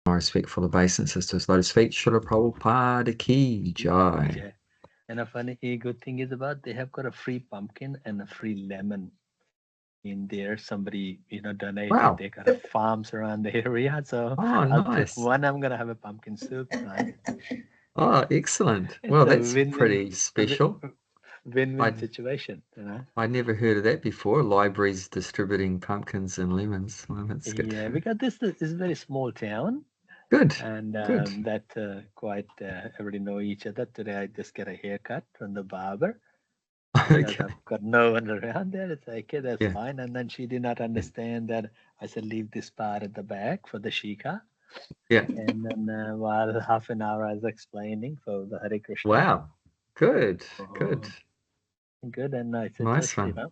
My respect for the base and sisters. Lotus feet, Srila Prabhupada Ki Jai. Yeah. And a funny good thing is about they have got a free pumpkin and a free lemon in there. Somebody, donated. Wow. They got a farms around the area. So Oh, I'll put nice. one, I'm gonna have a pumpkin soup tonight. Oh, excellent. It's Well, a that's win-win pretty special. win-win I situation, I never heard of that before. Libraries distributing pumpkins and lemons. Well, that's good. Yeah, because this is a very small town, Good. and Good. that quite everybody know each other. Today I just get a haircut from the barber because Okay. I've got no one around there. It's like, okay, that's Yeah. fine. And then she did not Yeah. understand that I said leave this part at the back for the shika. Yeah. And then while half an hour I was explaining for the Hare Krishna. Wow. Good. Good. Oh, good. And I said Nice just one. I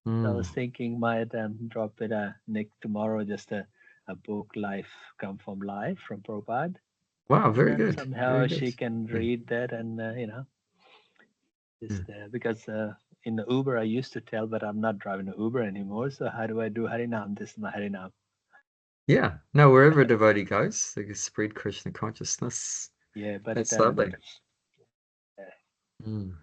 Mm. was thinking might drop it Nick tomorrow just a book life come from life from Prabhupada. Wow. And Very then good. Very somehow good. she can Yeah. read that and Yeah. just because in the Uber I used to tell, but I'm not driving the Uber anymore. So how do I do Harinam? This is my Harinam. Yeah. No, wherever a devotee goes, they can spread Krishna consciousness. Yeah, but That's lovely. uh, Mm.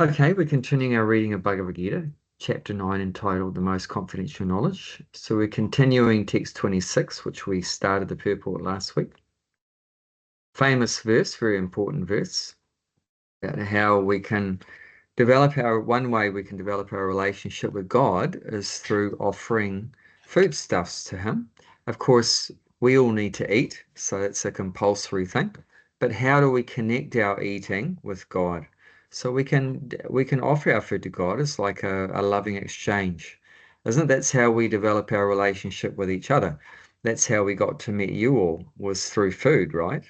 Okay, we're continuing our reading of Bhagavad Gita, chapter 9, entitled The Most Confidential Knowledge. So we're continuing text 26, which we started the purport last week. Famous verse, very important verse, about how we can one way we can develop our relationship with God is through offering foodstuffs to Him. Of course, we all need to eat, so it's a compulsory thing. But how do we connect our eating with God? So we can offer our food to God as like a loving exchange. Isn't that's how we develop our relationship with each other? That's how we got to meet you all, was through food, right?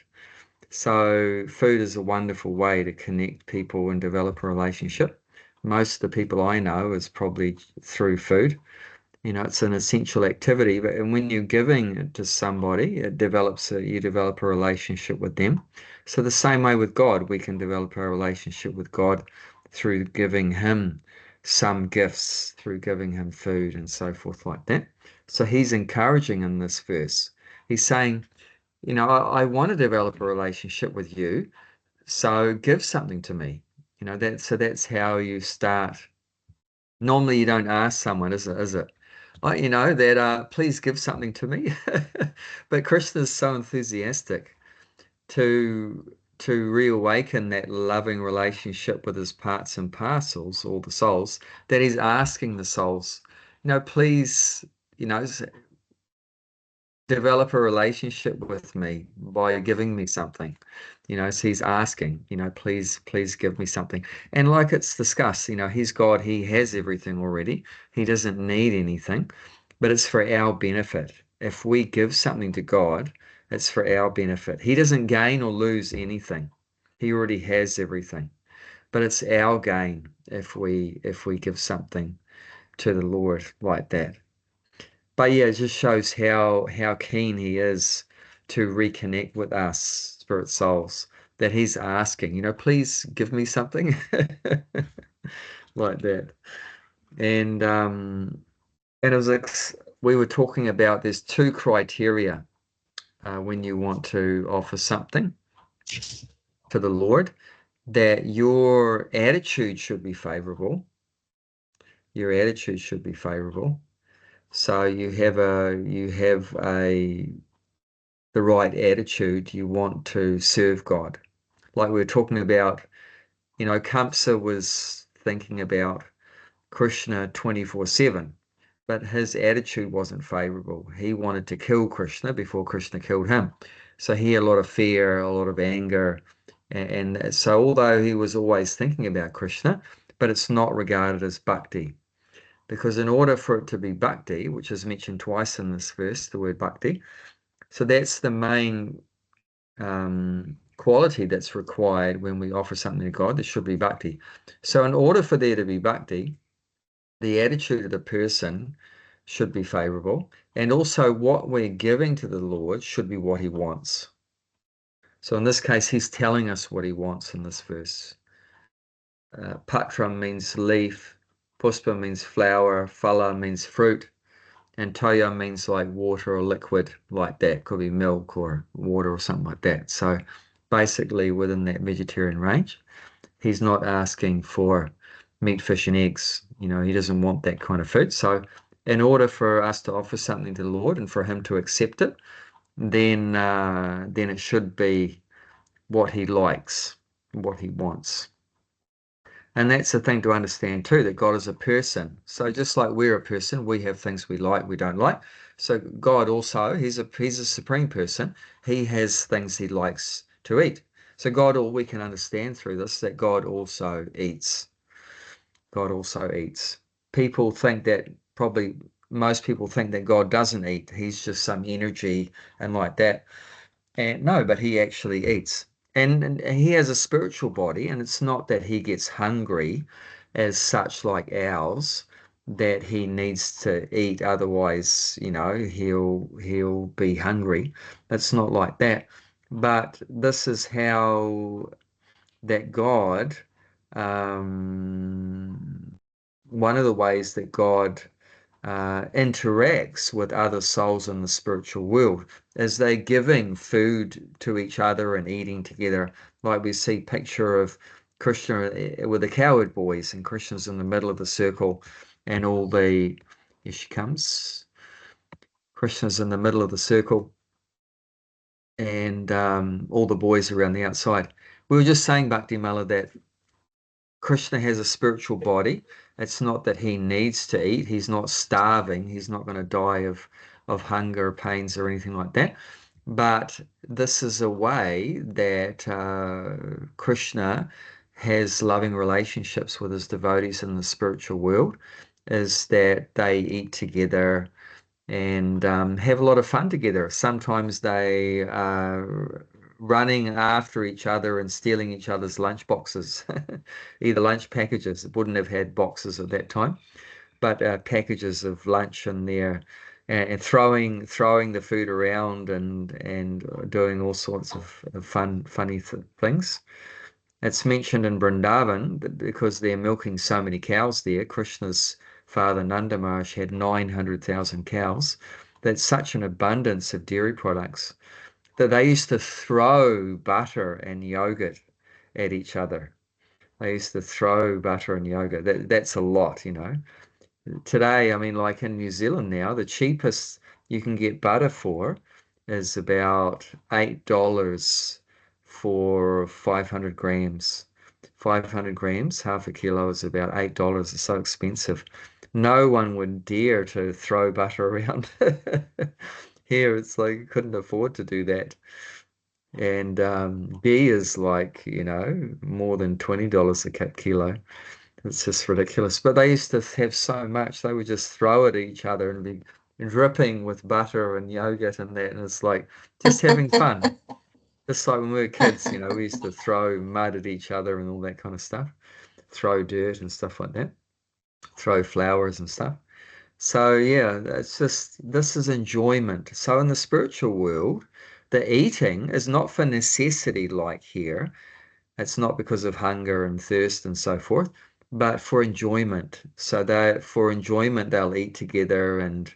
So food is a wonderful way to connect people and develop a relationship. Most of the people I know is probably through food. It's an essential activity, but and when you're giving it to somebody, you develop a relationship with them. So the same way with God, we can develop a relationship with God through giving Him some gifts, through giving Him food and so forth like that. So He's encouraging in this verse. He's saying, I want to develop a relationship with you, so give something to me. That's how you start. Normally, you don't ask someone, is it? Is it? That please give something to me. But Krishna is so enthusiastic to reawaken that loving relationship with his parts and parcels, all the souls, that he's asking the souls, please, you know, develop a relationship with me by giving me something. So he's asking, please give me something. And like it's discussed, he's God, he has everything already. He doesn't need anything, but it's for our benefit. If we give something to God, it's for our benefit. He doesn't gain or lose anything. He already has everything. But it's our gain if we give something to the Lord like that. But yeah, it just shows how keen he is to reconnect with us, spirit souls, that he's asking, please give me something like that. And it was like we were talking about there's two criteria when you want to offer something to the Lord, that your attitude should be favorable. Your attitude should be favorable. So you have the right attitude, you want to serve God. Like we were talking about, Kamsa was thinking about Krishna 24/7, but his attitude wasn't favorable. He wanted to kill Krishna before Krishna killed him. So he had a lot of fear, a lot of anger. And so although he was always thinking about Krishna, but it's not regarded as bhakti. Because in order for it to be bhakti, which is mentioned twice in this verse, the word bhakti, so that's the main quality that's required when we offer something to God. There should be bhakti. So in order for there to be bhakti, the attitude of the person should be favorable. And also what we're giving to the Lord should be what he wants. So in this case, he's telling us what he wants in this verse. Patra means leaf, puspa means flower, phala means fruit. And toyo means like water or liquid like that. Could be milk or water or something like that. So basically within that vegetarian range, he's not asking for meat, fish, and eggs. He doesn't want that kind of food. So in order for us to offer something to the Lord and for him to accept it, then it should be what he likes, what he wants. And that's the thing to understand too, that God is a person. So just like we're a person, we have things we like, we don't like. So God also, he's a supreme person. He has things he likes to eat. So God, all we can understand through this, that God also eats. God also eats. People think that probably most people think that God doesn't eat. He's just some energy and like that. And no, but he actually eats. And he has a spiritual body, and it's not that he gets hungry as such like ours, that he needs to eat, otherwise, he'll be hungry. It's not like that. But this is how that God, one of the ways that God interacts with other souls in the spiritual world is they giving food to each other and eating together. Like we see picture of Krishna with the cowherd boys, and Krishna's in the middle of the circle, and here she comes. Krishna's in the middle of the circle, and all the boys around the outside. We were just saying, Bhakti Mala, that Krishna has a spiritual body. It's not that he needs to eat. He's not starving. He's not going to die of hunger, pains, or anything like that. But this is a way that Krishna has loving relationships with his devotees in the spiritual world, is that they eat together and have a lot of fun together. Sometimes they are running after each other and stealing each other's lunch boxes, either lunch packages. It wouldn't have had boxes at that time, but packages of lunch in there, and throwing the food around and doing all sorts of funny things. It's mentioned in Vrindavan that because they're milking so many cows there, Krishna's father Nanda Maharaj had 900,000 cows. That's such an abundance of dairy products that they used to throw butter and yogurt at each other. They used to throw butter and yogurt. That's a lot. Today, I mean, like in New Zealand now, the cheapest you can get butter for is about $8 for 500 grams. 500 grams, half a kilo is about $8. It's so expensive. No one would dare to throw butter around. Here, it's like you couldn't afford to do that. And ghee is like, more than $20 a kilo. It's just ridiculous. But they used to have so much, they would just throw it at each other and be dripping with butter and yogurt and that. And it's like just having fun. Just like when we were kids, we used to throw mud at each other and all that kind of stuff, throw dirt and stuff like that, throw flowers and stuff. So yeah, this is enjoyment. So in the spiritual world, the eating is not for necessity like here. It's not because of hunger and thirst and so forth, but for enjoyment. So that for enjoyment, they'll eat together and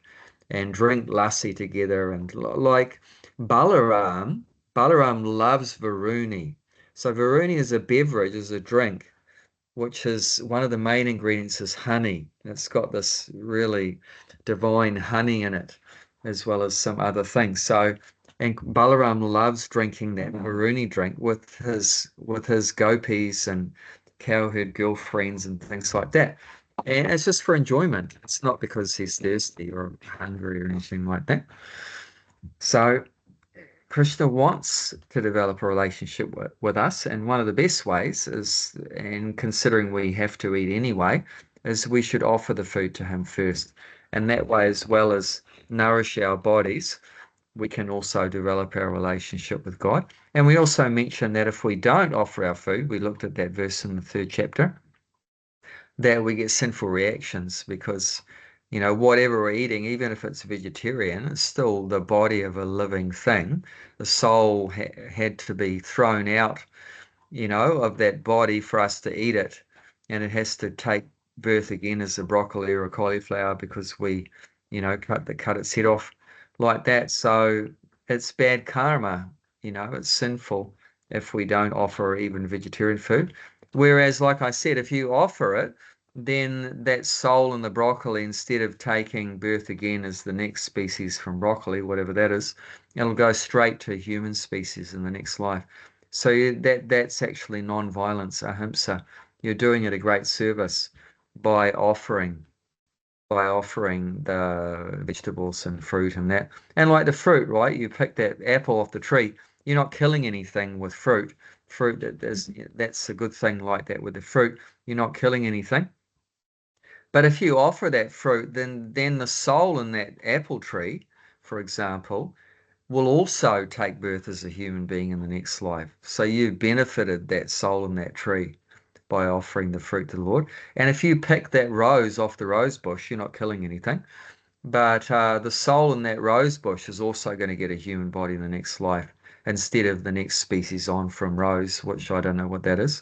drink lassi together. And like Balaram, Balaram loves Varuni. So Varuni is a beverage, is a drink, which is one of the main ingredients is honey. It's got this really divine honey in it, as well as some other things. So, and Balaram loves drinking that Varuni drink with his gopis and cowherd girlfriends and things like that. And it's just for enjoyment. It's not because he's thirsty or hungry or anything like that. So Krishna wants to develop a relationship with us, and one of the best ways is, and considering we have to eat anyway, is we should offer the food to him first. And that way, as well as nourish our bodies, we can also develop our relationship with God. And we also mentioned that if we don't offer our food, we looked at that verse in the third chapter, that we get sinful reactions because, whatever we're eating, even if it's vegetarian, it's still the body of a living thing. The soul had to be thrown out, of that body for us to eat it. And it has to take birth again as a broccoli or a cauliflower because we you know, cut its head off like that. So it's bad karma, you know, it's sinful if we don't offer even vegetarian food. Whereas, like I said, if you offer it, then that soul in the broccoli, instead of taking birth again as the next species from broccoli, whatever that is, it'll go straight to human species in the next life. So that's actually non-violence, ahimsa. You're doing it a great service by offering the vegetables and fruit and that. And like the fruit, right? You pick that apple off the tree. You're not killing anything with fruit. That's a good thing like that with the fruit. You're not killing anything. But if you offer that fruit, then the soul in that apple tree, for example, will also take birth as a human being in the next life. So you benefited that soul in that tree by offering the fruit to the Lord. And if you pick that rose off the rose bush, you're not killing anything. But the soul in that rose bush is also going to get a human body in the next life instead of the next species on from rose, which I don't know what that is.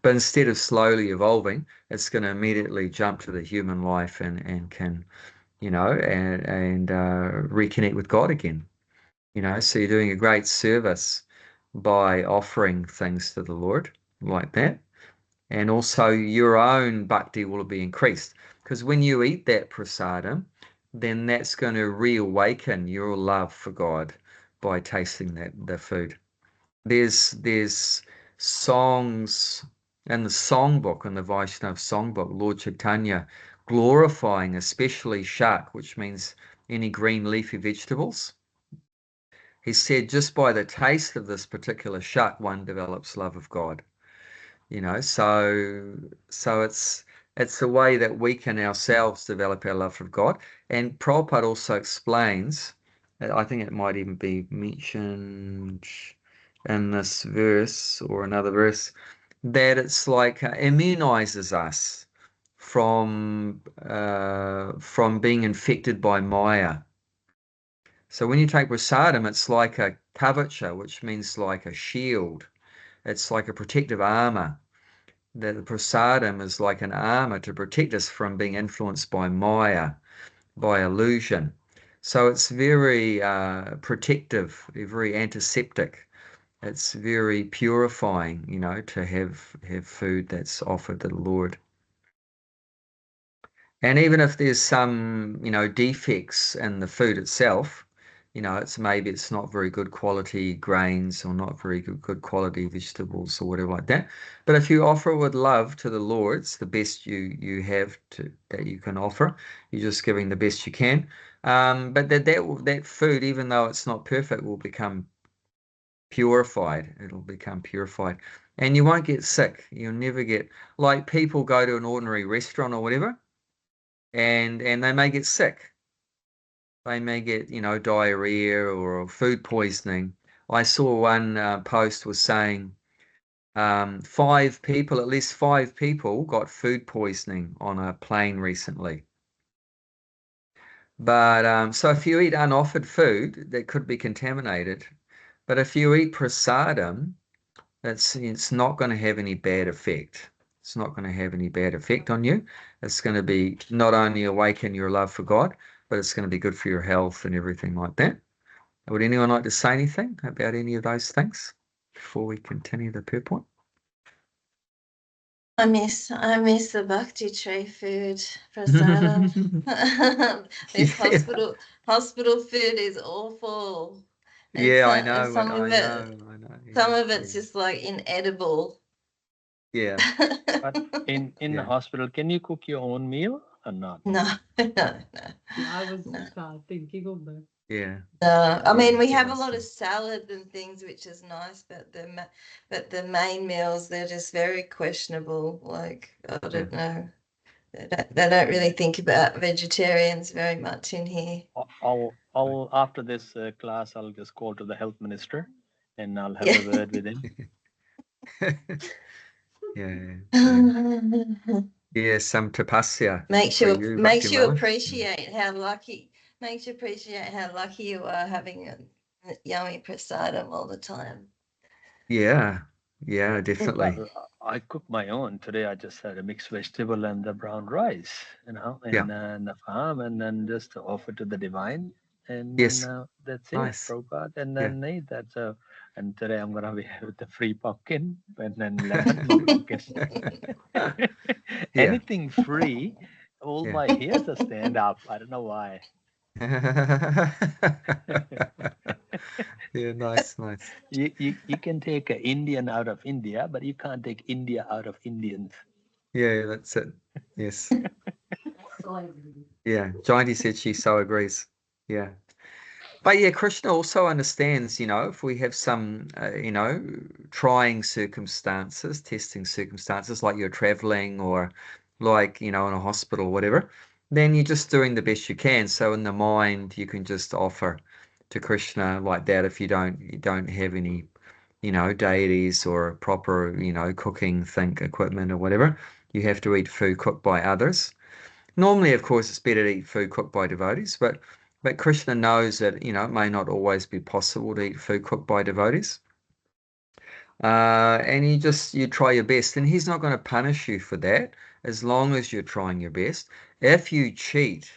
But instead of slowly evolving, it's going to immediately jump to the human life and can, you know, and reconnect with God again. You know, so you're doing a great service by offering things to the Lord like that. And also your own bhakti will be increased. Because when you eat that prasadam, then that's going to reawaken your love for God by tasting the food. There's songs in the songbook, in the Vaishnav songbook, Lord Chaitanya glorifying especially shak, which means any green leafy vegetables. He said just by the taste of this particular shak, one develops love of God. You know, so it's a way that we can ourselves develop our love for God. And Prabhupada also explains, I think it might even be mentioned in this verse or another verse, that it's like immunizes us from being infected by Maya. So when you take prasadam, it's like a kavacha, which means like a shield. It's like a protective armor. That the prasadam is like an armor to protect us from being influenced by Maya, by illusion. So it's very protective, very antiseptic. It's very purifying, you know, to have food that's offered to the Lord. And even if there's some, you know, defects in the food itself, you know, maybe it's not very good quality grains or not very good quality vegetables or whatever like that. But if you offer it with love to the Lord, it's the best you have that you can offer. You're just giving the best you can. But that food, even though it's not perfect, will become purified. It'll become purified. And you won't get sick. You'll never get, like people go to an ordinary restaurant or whatever and they may get sick. They may get, you know, diarrhea or food poisoning. I saw one post was saying at least five people got food poisoning on a plane recently. But so if you eat unoffered food, that could be contaminated. But if you eat prasadam, it's not going to have any bad effect. It's not going to have any bad effect on you. It's going to be not only awaken your love for God, but it's going to be good for your health and everything like that. Would anyone like to say anything about any of those things before we continue the purport? I miss the bhakti tray food, prasadam. This Yeah. hospital food is awful. Yeah, I And know, some I of it, know, I know. some Yeah, of it's yeah, just like inedible. yeah, But in the yeah. hospital, can you cook your own meal or not? No, no. I was No. thinking of that. Yeah, No, I mean yeah, we yeah, have a lot of salad and things, which is nice, but the main meals they're just very questionable. Like I yeah. don't know, they don't really think about vegetarians very much in here. I'll after this class, I'll just call to the health minister, and I'll have Yeah. a word with him. Yeah, yeah. Yeah, some tapasya makes for you you, Bhakti makes you Mala. appreciate how lucky you are having a yummy prasadam all the time. Yeah, Yeah, definitely. Well, I cook my own. Today I just had a mixed vegetable and the brown rice, Yeah. in the farm, and then just offer to the divine, and then Yes. that's it, Nice. Prabhupada, and Yeah. then eat that. So, and today I'm gonna be with the free pumpkin and then lemon, no pumpkin. Yeah. Anything free, all Yeah. my hairs are stand up. I don't know why. Yeah, nice. You can take an Indian out of India, but you can't take India out of Indians. Yeah, that's it. Yes. So I agree. Yeah. Jayanti said she so agrees. Yeah. But yeah, Krishna also understands, if we have some, trying circumstances, testing circumstances, like you're traveling or like, in a hospital or whatever, then you're just doing the best you can. So in the mind, you can just offer to Krishna like that if you don't have any, deities or proper, cooking equipment or whatever. You have to eat food cooked by others. Normally, of course, it's better to eat food cooked by devotees, but Krishna knows that, it may not always be possible to eat food cooked by devotees. And you try your best, and he's not going to punish you for that as long as you're trying your best. If you cheat,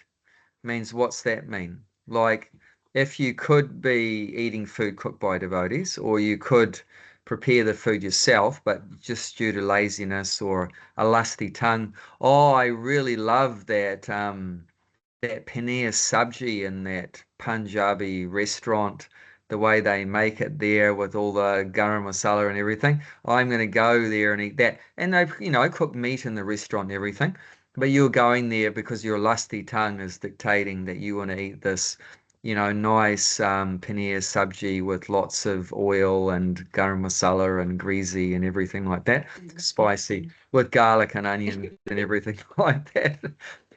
means what's that mean? Like, if you could be eating food cooked by devotees, or you could prepare the food yourself, but just due to laziness or a lusty tongue, oh, I really love that paneer sabji in that Punjabi restaurant, the way they make it there with all the garam masala and everything. I'm going to go there and eat that. And they, cook meat in the restaurant and everything. But you're going there because your lusty tongue is dictating that you want to eat this, nice paneer sabji with lots of oil and garam masala and greasy and everything like that, spicy with garlic and onion and everything like that.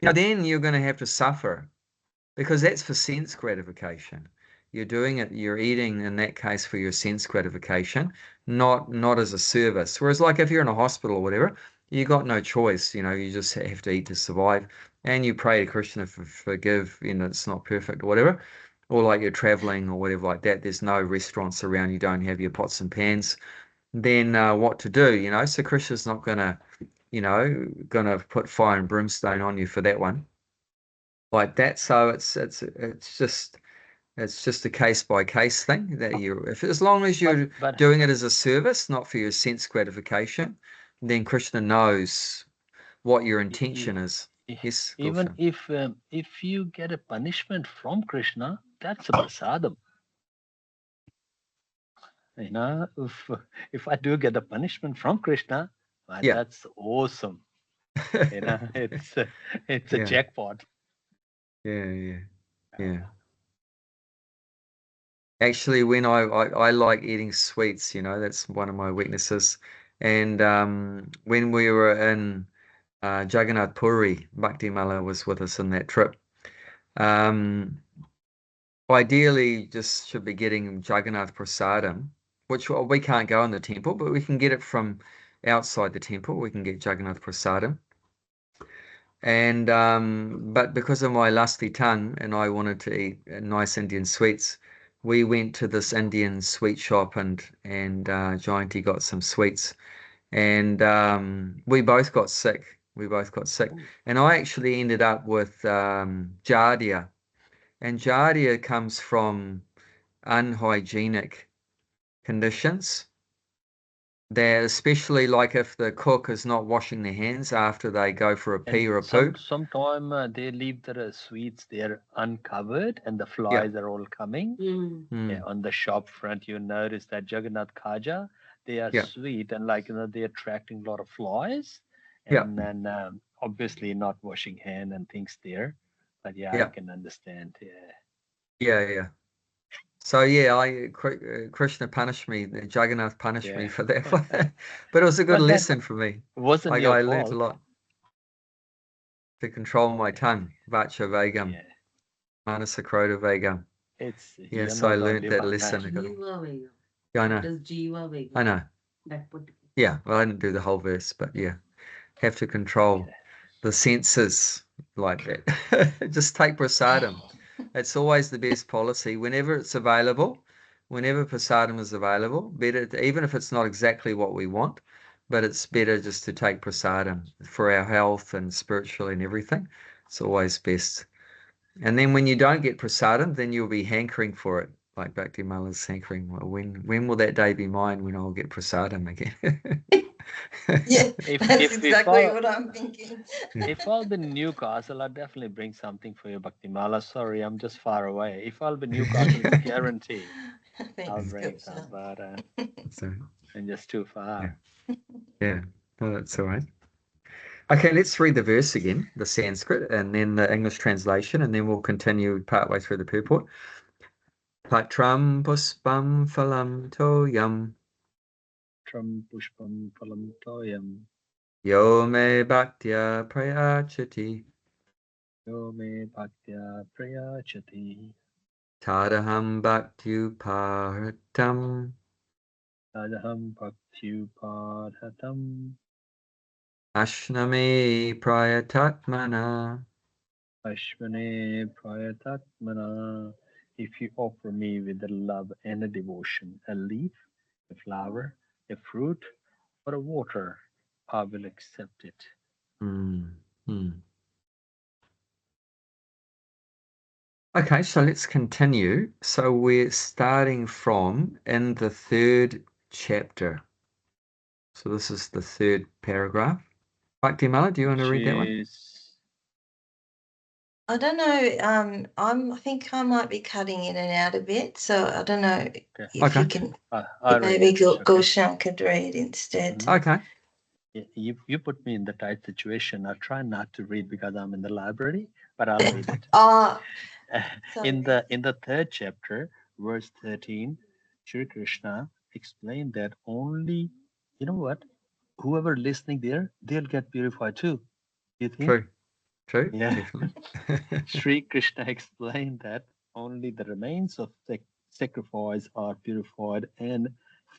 Then you're going to have to suffer because that's for sense gratification. You're eating in that case for your sense gratification, not as a service. Whereas like if you're in a hospital or whatever, you got no choice, you just have to eat to survive. And you pray to Krishna for forgive, it's not perfect or whatever. Or like you're traveling or whatever like that, there's no restaurants around, you don't have your pots and pans, then what to do, So Krishna's not gonna put fire and brimstone on you for that one like that. So it's just a case by case thing that if as long as you're But doing it as a service, not for your sense gratification, then Krishna knows what your e- e- intention is. Yes, even Gulshan. if you get a punishment from Krishna, that's a prasadam. If I do get a punishment from Krishna, Yeah. that's awesome. It's a Yeah. jackpot. Yeah. Actually, when I like eating sweets, that's one of my weaknesses. And when we were in Jagannath Puri, Bhakti Mala was with us in that trip. Um, Ideally, just should be getting Jagannath Prasadam, which we can't go in the temple, but we can get it from outside the temple. We can get Jagannath Prasadam. And but because of my lusty tongue and I wanted to eat nice Indian sweets, we went to this Indian sweet shop and Jayanti got some sweets, and we both got sick. And I actually ended up with giardia, and giardia comes from unhygienic conditions. That especially like if the cook is not washing their hands after they go for a And pee or a poo. sometime they leave the sweets there uncovered, and the Yeah. flies are all coming. Mm. Yeah, on the shop front, you notice that Jagannath Khaja, they are Yeah. sweet and they're attracting a lot of flies, Yeah. and then obviously not washing hand and things there. But yeah, I Yeah. can understand. Yeah. Yeah. So yeah, Krishna punished me, Jagannath punished me Yeah. for that, but it was a good But that lesson for me. wasn't Like your I learned a fault. lot to control my tongue, Vacha Vegam, Yeah. Manasa Krodha Vegam. You're Yes, I not learned only that one lesson. man. Jiva Vega. Yeah, I It know. is Jiva Vega. I know. That particular. Yeah, well, I didn't do the whole verse, but yeah, have to control the senses like that. Just take prasadam. It's always the best policy whenever it's available. whenever prasadam is available, better, even if it's not exactly what we want, but it's better just to take prasadam for our health and spiritually and everything. It's always best. And then when you don't get prasadam, then you'll be hankering for it, like Bhakti Mala's hankering. Well, when will that day be mine when I'll get prasadam again? Yeah, If that's if exactly I'll, what I'm thinking. if I'll be in Newcastle, I'll definitely bring something for you, Bhakti Mala. Sorry, I'm just far away. If I'll be in Newcastle, it's a guarantee. I'll Thanks, bring some, Krishna. but So, I'm just too far. yeah, no, that's all right. Okay, let's read the verse again, the Sanskrit, and then the English translation, and then we'll continue partway through the purport. Patram puspam phalam toyam Tram pushpam phalam toyam yo me bhaktya prayachati yo me bhaktya prayachati tadaham bhaktyupartam tadaham bhaktyupadhatam ashname prayatatmana. ashvane prayatatmana. If you offer me with a love and a devotion, a leaf, a flower, a fruit, or a water, I will accept it. Okay, so let's continue. So we're starting from in the 3rd chapter. So this is the 3rd paragraph. Bhakti Mala, do you want to read that one? I don't know. I think I might be cutting in and out a bit, so I don't know if you Okay. can. I'll Maybe read it. Okay. Goshan could read instead. Okay. You put me in the tight situation. I'll try not to read because I'm in the library, but I'll read it. Oh, in sorry. the 3rd chapter, verse 13, Shri Krishna explained that only, you know what, whoever listening there, they'll get purified too. You think? True, Yeah. definitely. Sri Krishna explained that only the remains of sacrifice are purified and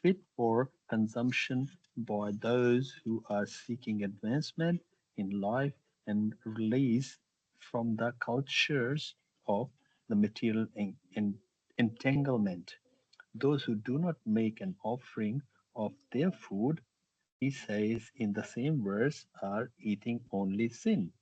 fit for consumption by those who are seeking advancement in life and release from the cultures of the material entanglement. Those who do not make an offering of their food, he says in the same verse, are eating only sin.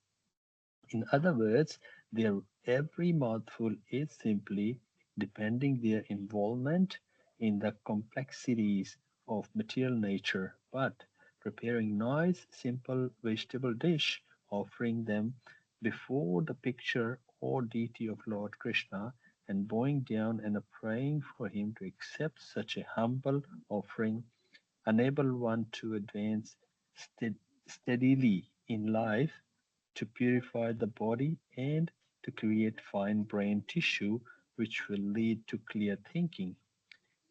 In other words, their every mouthful is simply depending their involvement in the complexities of material nature, but preparing nice, simple vegetable dish, offering them before the picture or deity of Lord Krishna, and bowing down and praying for him to accept such a humble offering, enable one to advance steadily in life, to purify the body, and to create fine brain tissue which will lead to clear thinking.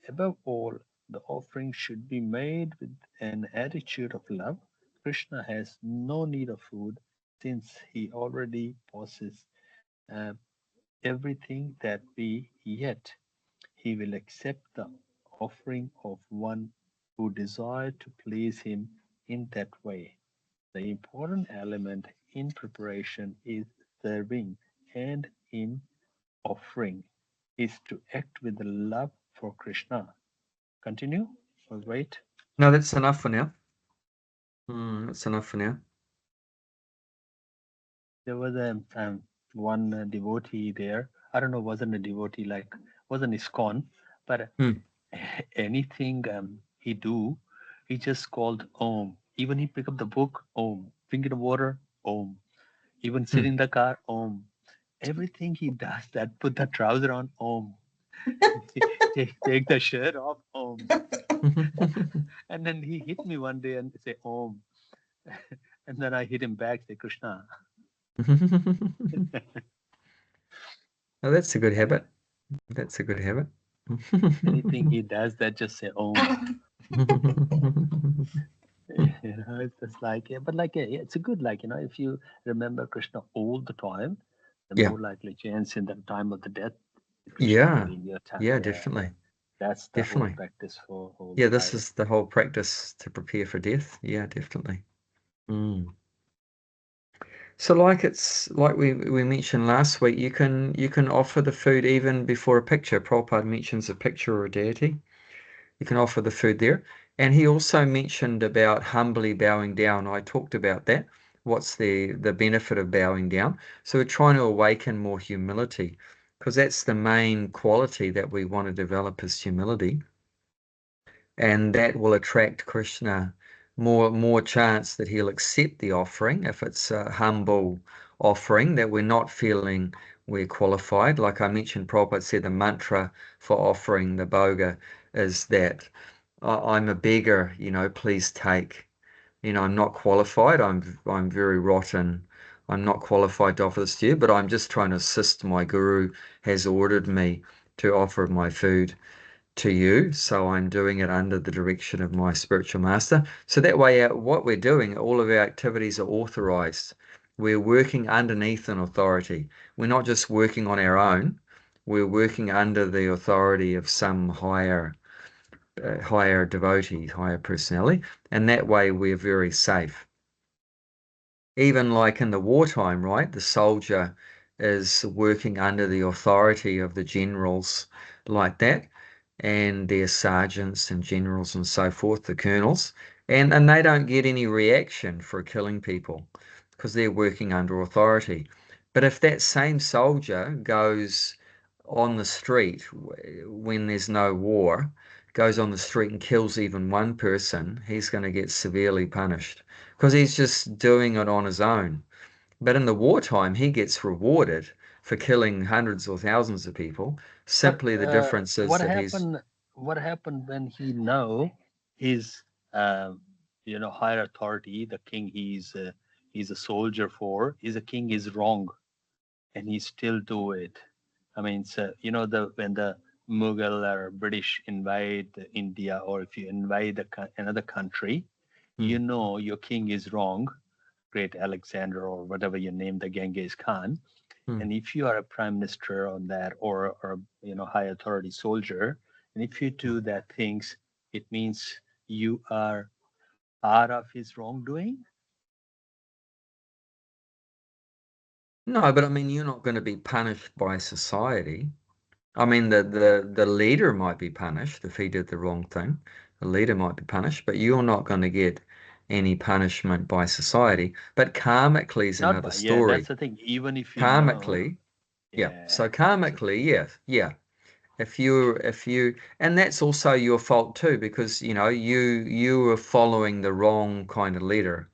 Above all, the offering should be made with an attitude of love. Krishna has no need of food since he already possesses uh, everything that we yet he will accept the offering of one who desires to please him in that way. The important element in preparation is serving, and in offering is to act with love for Krishna. Continue or wait? No, that's enough for now. That's enough for now. There was a one devotee there. I don't know, wasn't a devotee, like wasn't ISKCON, but anything he do, he just called Om. Even he pick up the book, Om. Drink the water, Om. Even sit in the car, Om. Everything he does, that put the trouser on, Om. take the shirt off, Om. And then he hit me one day and say Om. And then I hit him back, say Krishna. Oh, that's a good habit. That's a good habit. Anything he does, that just say Om. It's just like, yeah, but like, yeah, it's a good, like, if you remember Krishna all the time, the Yeah. more likely chance in the time of the death, Krishna Yeah. will be in your time. Yeah, definitely. That's the whole Definitely. practice for whole Yeah, this life. is the whole practice to prepare for death. Yeah, definitely. So like we mentioned last week, you can offer the food even before a picture. Prabhupada mentions a picture or a deity. You can offer the food there. And he also mentioned about humbly bowing down. I talked about that. What's the benefit of bowing down? So we're trying to awaken more humility because that's the main quality that we want to develop is humility. And that will attract Krishna more chance that he'll accept the offering if it's a humble offering that we're not feeling we're qualified. Like I mentioned, Prabhupada said the mantra for offering the bhoga is that I'm a beggar, please take. I'm not qualified. I'm very rotten. I'm not qualified to offer this to you, but I'm just trying to assist. My guru has ordered me to offer my food to you, so I'm doing it under the direction of my spiritual master. So that way, what we're doing, all of our activities are authorized. We're working underneath an authority. We're not just working on our own. We're working under the authority of some higher devotee, higher personality, and that way we're very safe. Even like in the wartime, right? The soldier is working under the authority of the generals like that, and their sergeants and generals and so forth, the colonels, and they don't get any reaction for killing people because they're working under authority. But if that same soldier goes on the street when there's no war, goes on the street and kills even one person, he's going to get severely punished because he's just doing it on his own. But in the wartime, he gets rewarded for killing hundreds or thousands of people. But Simply the difference is what that he's happened? What happened when he know his higher authority, the king he's a soldier for, is a king is wrong, and he still do it. I mean, so the when the Mughal or British invade India, or if you invade another country, Hmm, your king is wrong, great Alexander or whatever you name the Genghis Khan. hmm. And if you are a prime minister on that, or high authority soldier, and if you do that things, it means you are part of his wrongdoing. No, but I mean, you're not going to be punished by society. I mean, the leader might be punished if he did the wrong thing. The leader might be punished, but you're not going to get any punishment by society. But karmically is Not another by, yeah, that's story. the thing. Even if you know, Karmically, yeah. yeah. So So karmically, yes, yeah. And that's also your fault too, because you were following the wrong kind of leader.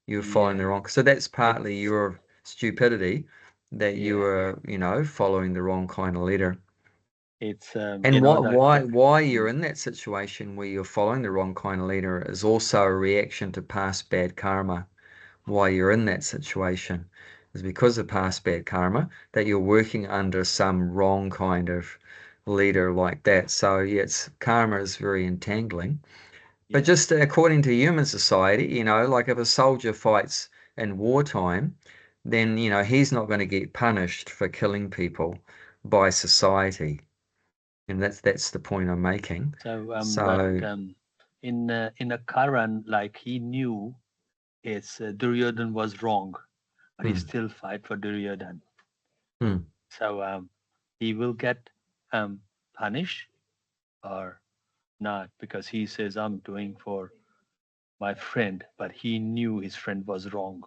You were following the yeah, wrong. So that's partly it's your stupidity that you yeah, were, following the wrong kind of leader. it's And why the why why you're mm, in that situation where you're following the wrong kind of leader is also a reaction to past bad karma. Why you're in that situation is because of past bad karma that you're working under some wrong kind of leader like that. So yeah, it's karma is very entangling. But yeah. just according to human society, like if a soldier fights in wartime, then he's not going to get punished for killing people by society. And that's the point I'm making. So but So in a Karan, like he knew his Duryodhan was wrong, but he hmm, still fight for Duryodhan. hmm. So he will get punished or not, because he says I'm doing for my friend, but he knew his friend was wrong.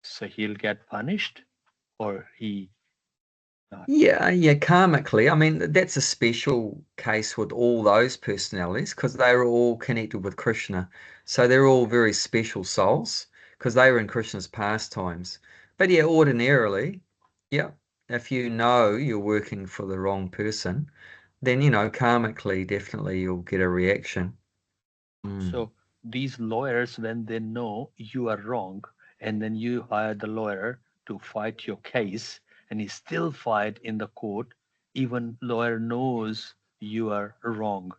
So he'll get punished, or he not. Yeah, karmically. I mean, that's a special case with all those personalities because they were all connected with Krishna. So they're all Okay. very special souls because they were in Krishna's pastimes. But yeah, ordinarily, yeah, if you know you're working for the wrong person, then, karmically, definitely you'll get a reaction. Mm, So these lawyers, when they know you are wrong, and then you hire the lawyer to fight your case, and he still fight in the court, even lawyer knows you are wrong.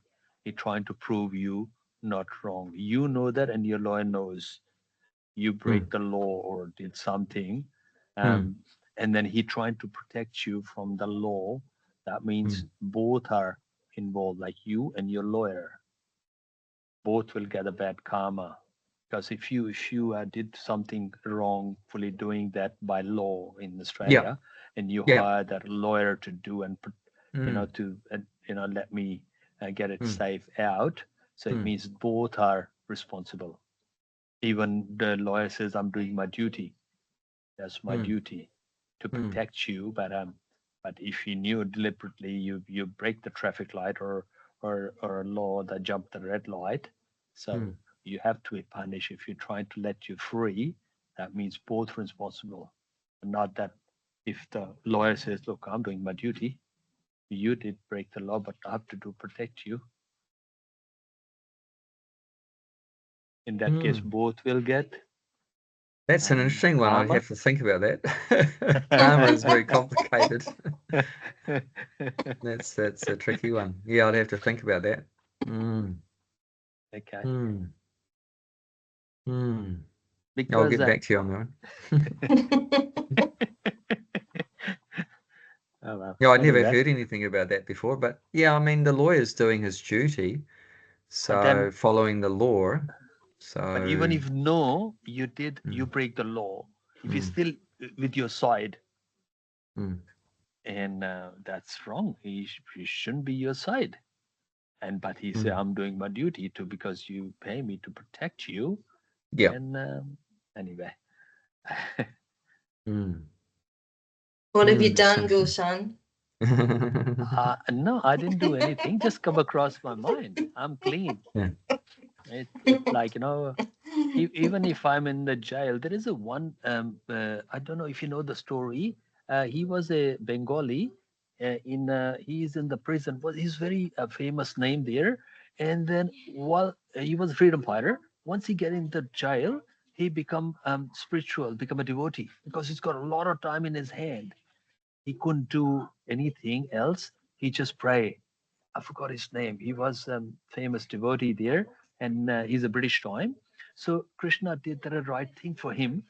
He trying to prove you not wrong. You know that, and your lawyer knows you mm, break the law or did something, mm, um, and then he trying to protect you from the law. That means mm. both are involved, like you and your lawyer, both will get a bad karma. Because if you did something wrongfully doing that by law in Yeah. Australia, and you Yeah. hire that lawyer to do and Mm. to let me get it Mm. safe out, so it Mm. means both are responsible. Even the lawyer says, I'm doing my duty. That's my Mm. duty to Mm. protect you. But if you knew deliberately you break the traffic light or a law that jumped the red light, so Mm. you have to be punished. If you're trying to let you free, that means both responsible. Not that if the lawyer says, look, I'm doing my duty, you did break the law, but I have to protect you. In that case, Mm. both will get That's an interesting one. I'd karma. have to think about that. Karma is very complicated. That's a tricky one. Yeah, I'd have to think about that. Mm. Okay. Mm. Mm. I'll Because get back to you on that one. oh, well. Yeah, I'd never Anyway, heard anything about that before, but yeah, I mean, the lawyer's doing his duty, but then so following the law. but even So, if no, you mm, break the law. If he's mm, still with your side, mm, and that's wrong. He shouldn't be your side. And but he said, mm. I'm doing my duty to because you pay me to protect you. Yeah. And anyway, Mm, What have you that's done, interesting. Gulshan? no, I didn't do anything. Just come across my mind. I'm clean. Yeah. It's like even if I'm in the jail, there is a one. I don't know if you know the story. He was a Bengali. He's in the prison. But he's very famous name there. And then while he was a freedom fighter, once he get in the jail, he become spiritual, become a devotee because he's got a lot of time in his hand. He couldn't do anything else. He just pray. I forgot his name. He was famous devotee there, and he's a British time. So Krishna did the right thing for him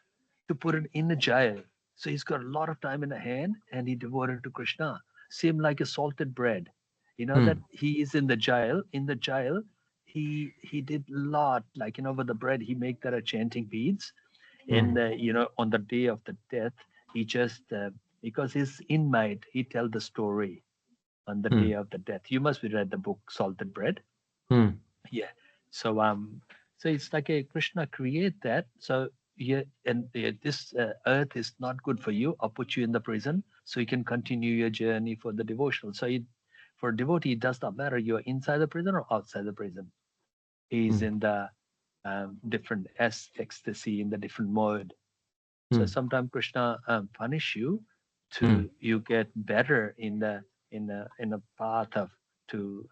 to put it in a jail. So he's got a lot of time in the hand, and he devoted to Krishna. Same like a salted bread. You know that Mm, he is in the jail. In the jail, he did a lot. Like with the bread, he make that a chanting beads, and mm, on the day of the death, he just because he's inmate, he tell the story on the day mm, of the death. You must be read the book Salted Bread. mm, Yeah. So it's like a Krishna create that. So yeah, and this earth is not good for you. I'll put you in the prison so you can continue your journey for the devotional. So for devotee, it does not matter you're inside the prison or outside the prison. He's mm, in the different ecstasy in the different mode. So mm, sometimes Krishna punish you mm, to you get better in a path of to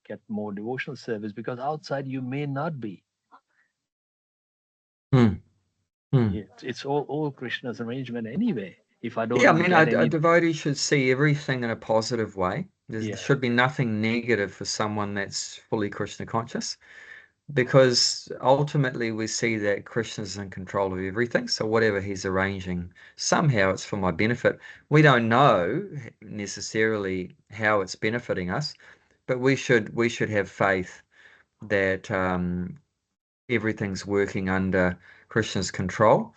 get more devotional service because outside you may not be. mm, mm. It's all Krishna's arrangement anyway. If I Yeah, I don't mean, get a any, devotee should see everything in a positive way. There yeah, should be nothing negative for someone that's fully Krishna conscious, because ultimately we see that Krishna's in control of everything. So whatever he's arranging, somehow it's for my benefit. We don't know necessarily how it's benefiting us, but we should have faith that everything's working under Krishna's control,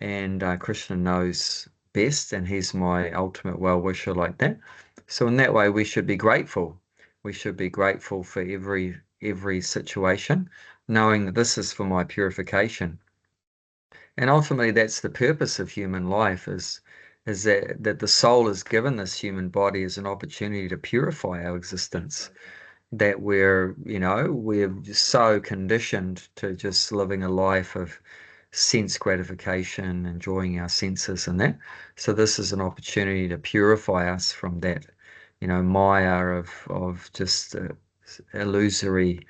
and Krishna knows best, and he's my ultimate well-wisher like that. So in that way, we should be grateful. We should be grateful for every situation, knowing that this is for my purification. And ultimately, that's the purpose of human life is that the soul is given this human body as an opportunity to purify our existence. That we're just so conditioned to just living a life of sense gratification, enjoying our senses and that. So this is an opportunity to purify us from that, maya of just illusory,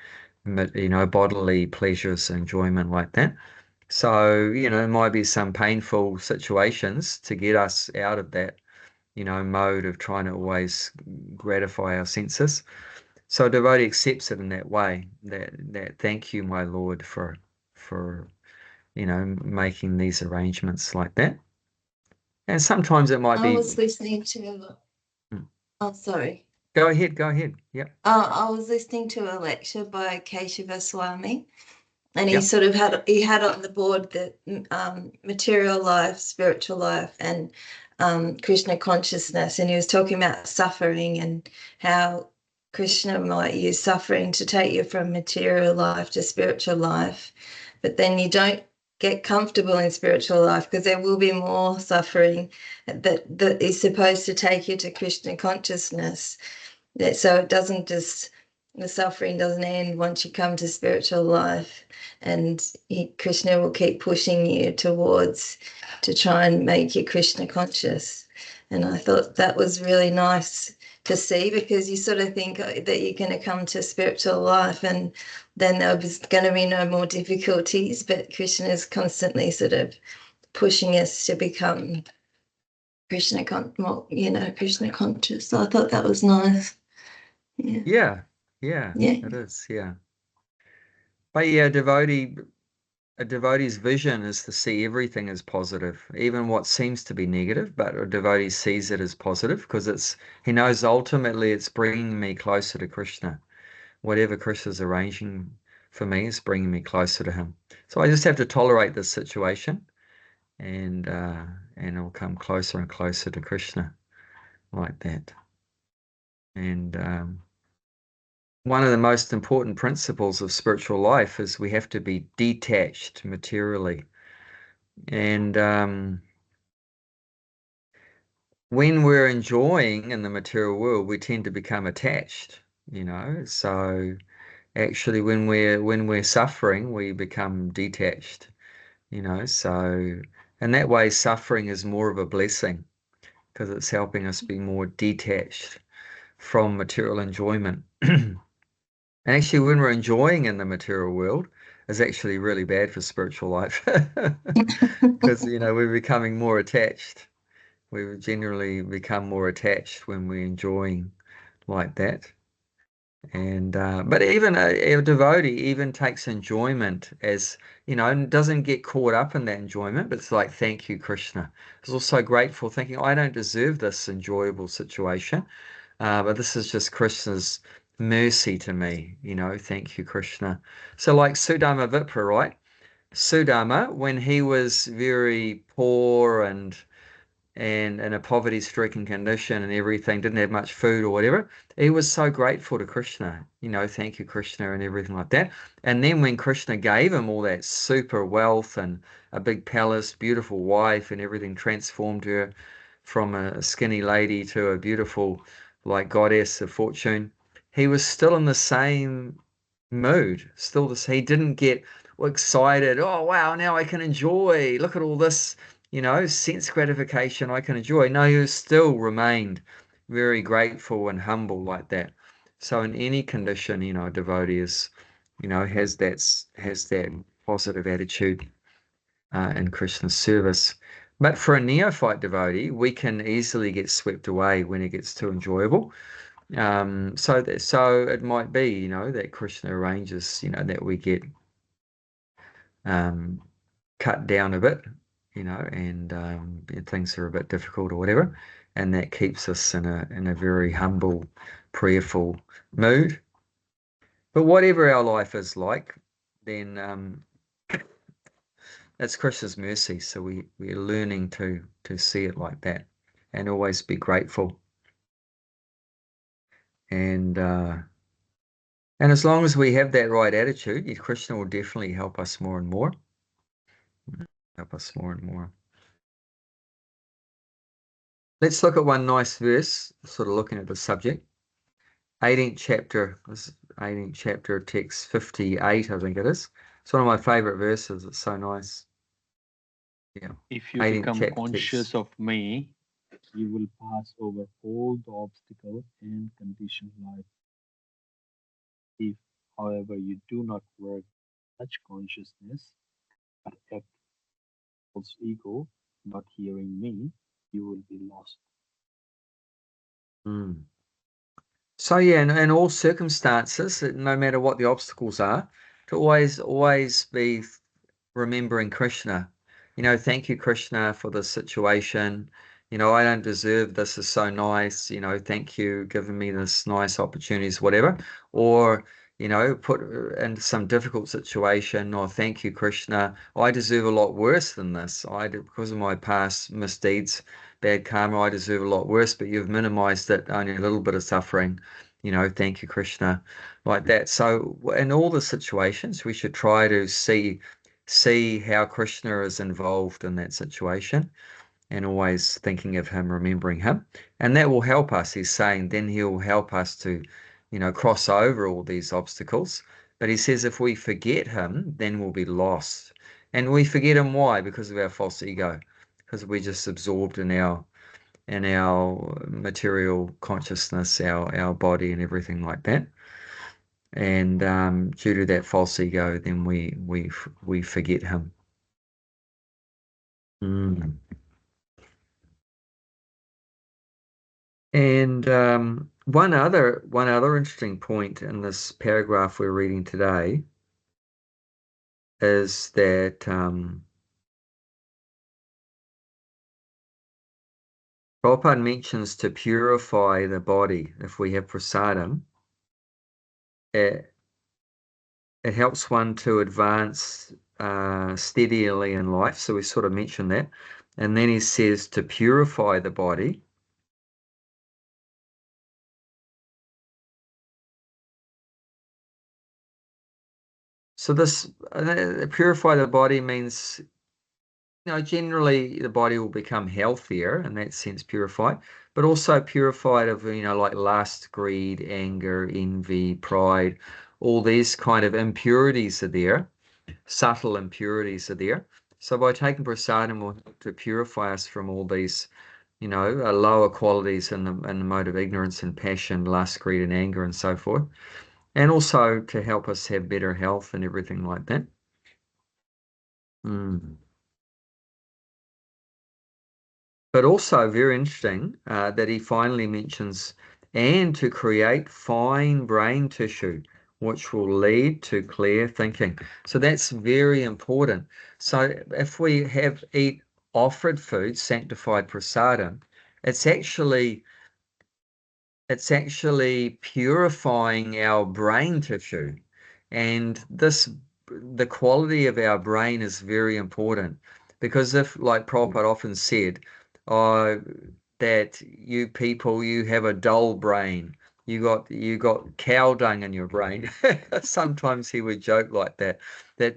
bodily pleasures, enjoyment like that. So, there might be some painful situations to get us out of that, mode of trying to always gratify our senses. So a devotee accepts it in that way, that thank you, my Lord, for making these arrangements like that. And sometimes it might I be. was listening to, Mm. oh, sorry. Go ahead, go ahead. Yep. I was listening to a lecture by Keshava Swami, And he sort of had on the board the material life, spiritual life, and Krishna consciousness. And he was talking about suffering and how Krishna might use suffering to take you from material life to spiritual life. But then you don't get comfortable in spiritual life because there will be more suffering that is supposed to take you to Krishna consciousness. So it doesn't just, the suffering doesn't end once you come to spiritual life, and Krishna will keep pushing you towards to try and make you Krishna conscious. And I thought that was really nice to see, because you sort of think that you're going to come to spiritual life and then there's going to be no more difficulties, but Krishna is constantly sort of pushing us to become Krishna conscious. So I thought that was nice. Yeah, it is, yeah. But yeah, a devotee's vision is to see everything as positive, even what seems to be negative, but a devotee sees it as positive because he knows ultimately it's bringing me closer to Krishna. Whatever Krishna's arranging for me is bringing me closer to him. So I just have to tolerate this situation, and I'll come closer and closer to Krishna like that. And one of the most important principles of spiritual life is we have to be detached materially. And when we're enjoying in the material world, we tend to become attached, So actually, when we're suffering, we become detached, So in that way, suffering is more of a blessing because it's helping us be more detached from material enjoyment. And actually, when we're enjoying in the material world, is actually really bad for spiritual life because, we're becoming more attached. We generally become more attached when we're enjoying like that. And but even a devotee even takes enjoyment as, and doesn't get caught up in that enjoyment, but it's like, thank you, Krishna. It's also grateful, thinking, I don't deserve this enjoyable situation, but this is just Krishna's mercy to me, thank you, Krishna. So like Sudama Vipra, right? Sudama, when he was very poor and in a poverty-stricken condition and everything, didn't have much food or whatever, he was so grateful to Krishna, thank you, Krishna, and everything like that. And then when Krishna gave him all that super wealth and a big palace, beautiful wife, and everything, transformed her from a skinny lady to a beautiful, like, goddess of fortune, he was still in the same mood. He didn't get excited. Oh, wow, now I can enjoy. Look at all this, sense gratification I can enjoy. No, he still remained very grateful and humble like that. So in any condition, a devotee is, has that positive attitude in Krishna's service. But for a neophyte devotee, we can easily get swept away when it gets too enjoyable. So it might be, that Krishna arranges, that we get cut down a bit, and things are a bit difficult or whatever, and that keeps us in a very humble, prayerful mood. But whatever our life is like, then that's Krishna's mercy. So we're learning to see it like that, and always be grateful. And as long as we have that right attitude, Krishna will definitely help us more and more. Help us more and more. Let's look at one nice verse, sort of looking at the subject. 18th chapter, text 58, I think it is. It's one of my favorite verses. It's so nice. Yeah. If you become conscious of me, you will pass over all the obstacles and conditioned life. If, however, you do not work such consciousness, but act false ego, not hearing me, you will be lost. So yeah, in all circumstances, no matter what the obstacles are, to always be remembering Krishna. Thank you, Krishna, for this situation. I don't deserve this. Is so nice. Thank you, giving me this nice opportunities, whatever. Or, you know, put into some difficult situation, or thank you, Krishna, I deserve a lot worse than this. Because of my past misdeeds, bad karma, I deserve a lot worse, but you've minimized it, only a little bit of suffering, you know, thank you, Krishna, like that. So in all the situations, we should try to see how Krishna is involved in that situation, and always thinking of him, remembering him. And that will help us. He's saying then he'll help us to, you know, cross over all these obstacles. But he says if we forget him, then we'll be lost. And we forget him, why? Because of our false ego. Because we're just absorbed in our material consciousness, our body and everything like that. And due to that false ego, then we forget him. Mm. And one other interesting point in this paragraph we're reading today is that Prabhupada mentions to purify the body if we have prasadam. It helps one to advance steadily in life. So we sort of mentioned that. And then he says to purify the body. So this purify the body means, you know, generally the body will become healthier in that sense, purified, but also purified of, you know, like lust, greed, anger, envy, pride, all these kind of impurities are there, subtle impurities are there. So by taking prasadam will help to purify us from all these, you know, lower qualities in the mode of ignorance and passion, lust, greed, and anger, and so forth. And also to help us have better health and everything like that. But also very interesting that he finally mentions, and to create fine brain tissue, which will lead to clear thinking. So that's very important. So if we eat offered food, sanctified prasadam, it's actually purifying our brain tissue. And the quality of our brain is very important, because if, like Prabhupada often said, that you people, you have a dull brain. You got cow dung in your brain. Sometimes he would joke like that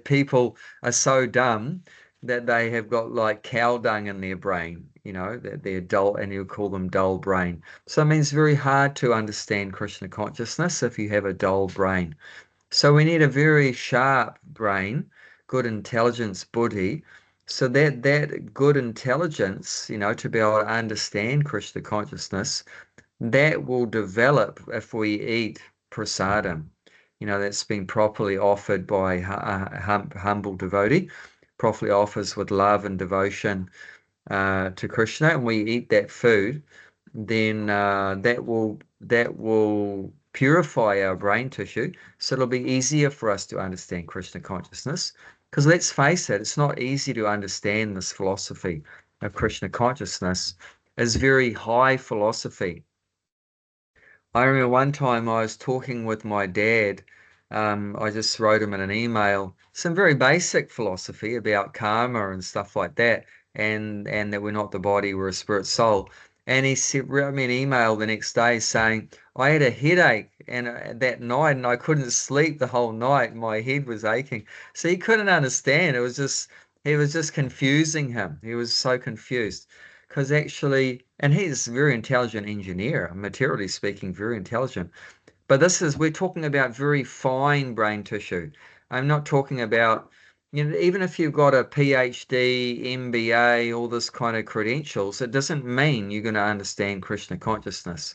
people are so dumb that they have got like cow dung in their brain, you know, that they're dull, and you call them dull brain. So it means very hard to understand Krishna consciousness if you have a dull brain. So we need a very sharp brain, good intelligence, buddhi, so that good intelligence, you know, to be able to understand Krishna consciousness, that will develop if we eat prasadam, you know, that's been properly offered by a humble devotee, properly offers with love and devotion to Krishna, and we eat that food, then that will purify our brain tissue, so it'll be easier for us to understand Krishna consciousness. Because let's face it, it's not easy to understand this philosophy of Krishna consciousness. It's very high philosophy. I remember one time I was talking with my dad. I just wrote him in an email some very basic philosophy about karma and stuff like that, and that we're not the body, we're a spirit soul. And he wrote me an email the next day saying I had a headache and that night, and I couldn't sleep the whole night. My head was aching. So he couldn't understand. It was just confusing him. He was so confused. Because actually, and he's a very intelligent engineer, materially speaking, very intelligent. But we're talking about very fine brain tissue. I'm not talking about, you know, even if you've got a PhD, MBA, all this kind of credentials, it doesn't mean you're going to understand Krishna consciousness.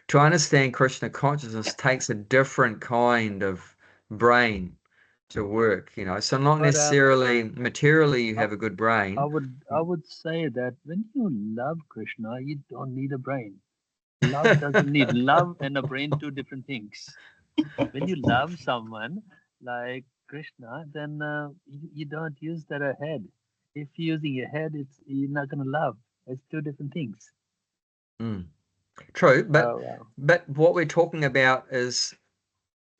To understand Krishna consciousness takes a different kind of brain to work, you know. So not But necessarily materially you have a good brain. I would say that when you love Krishna, you don't need a brain. Love doesn't need love and a brain, two different things. When you love someone like Krishna, then you don't use that a head. If you're using your head, you're not gonna love. It's two different things. True, but Oh, wow. what we're talking about is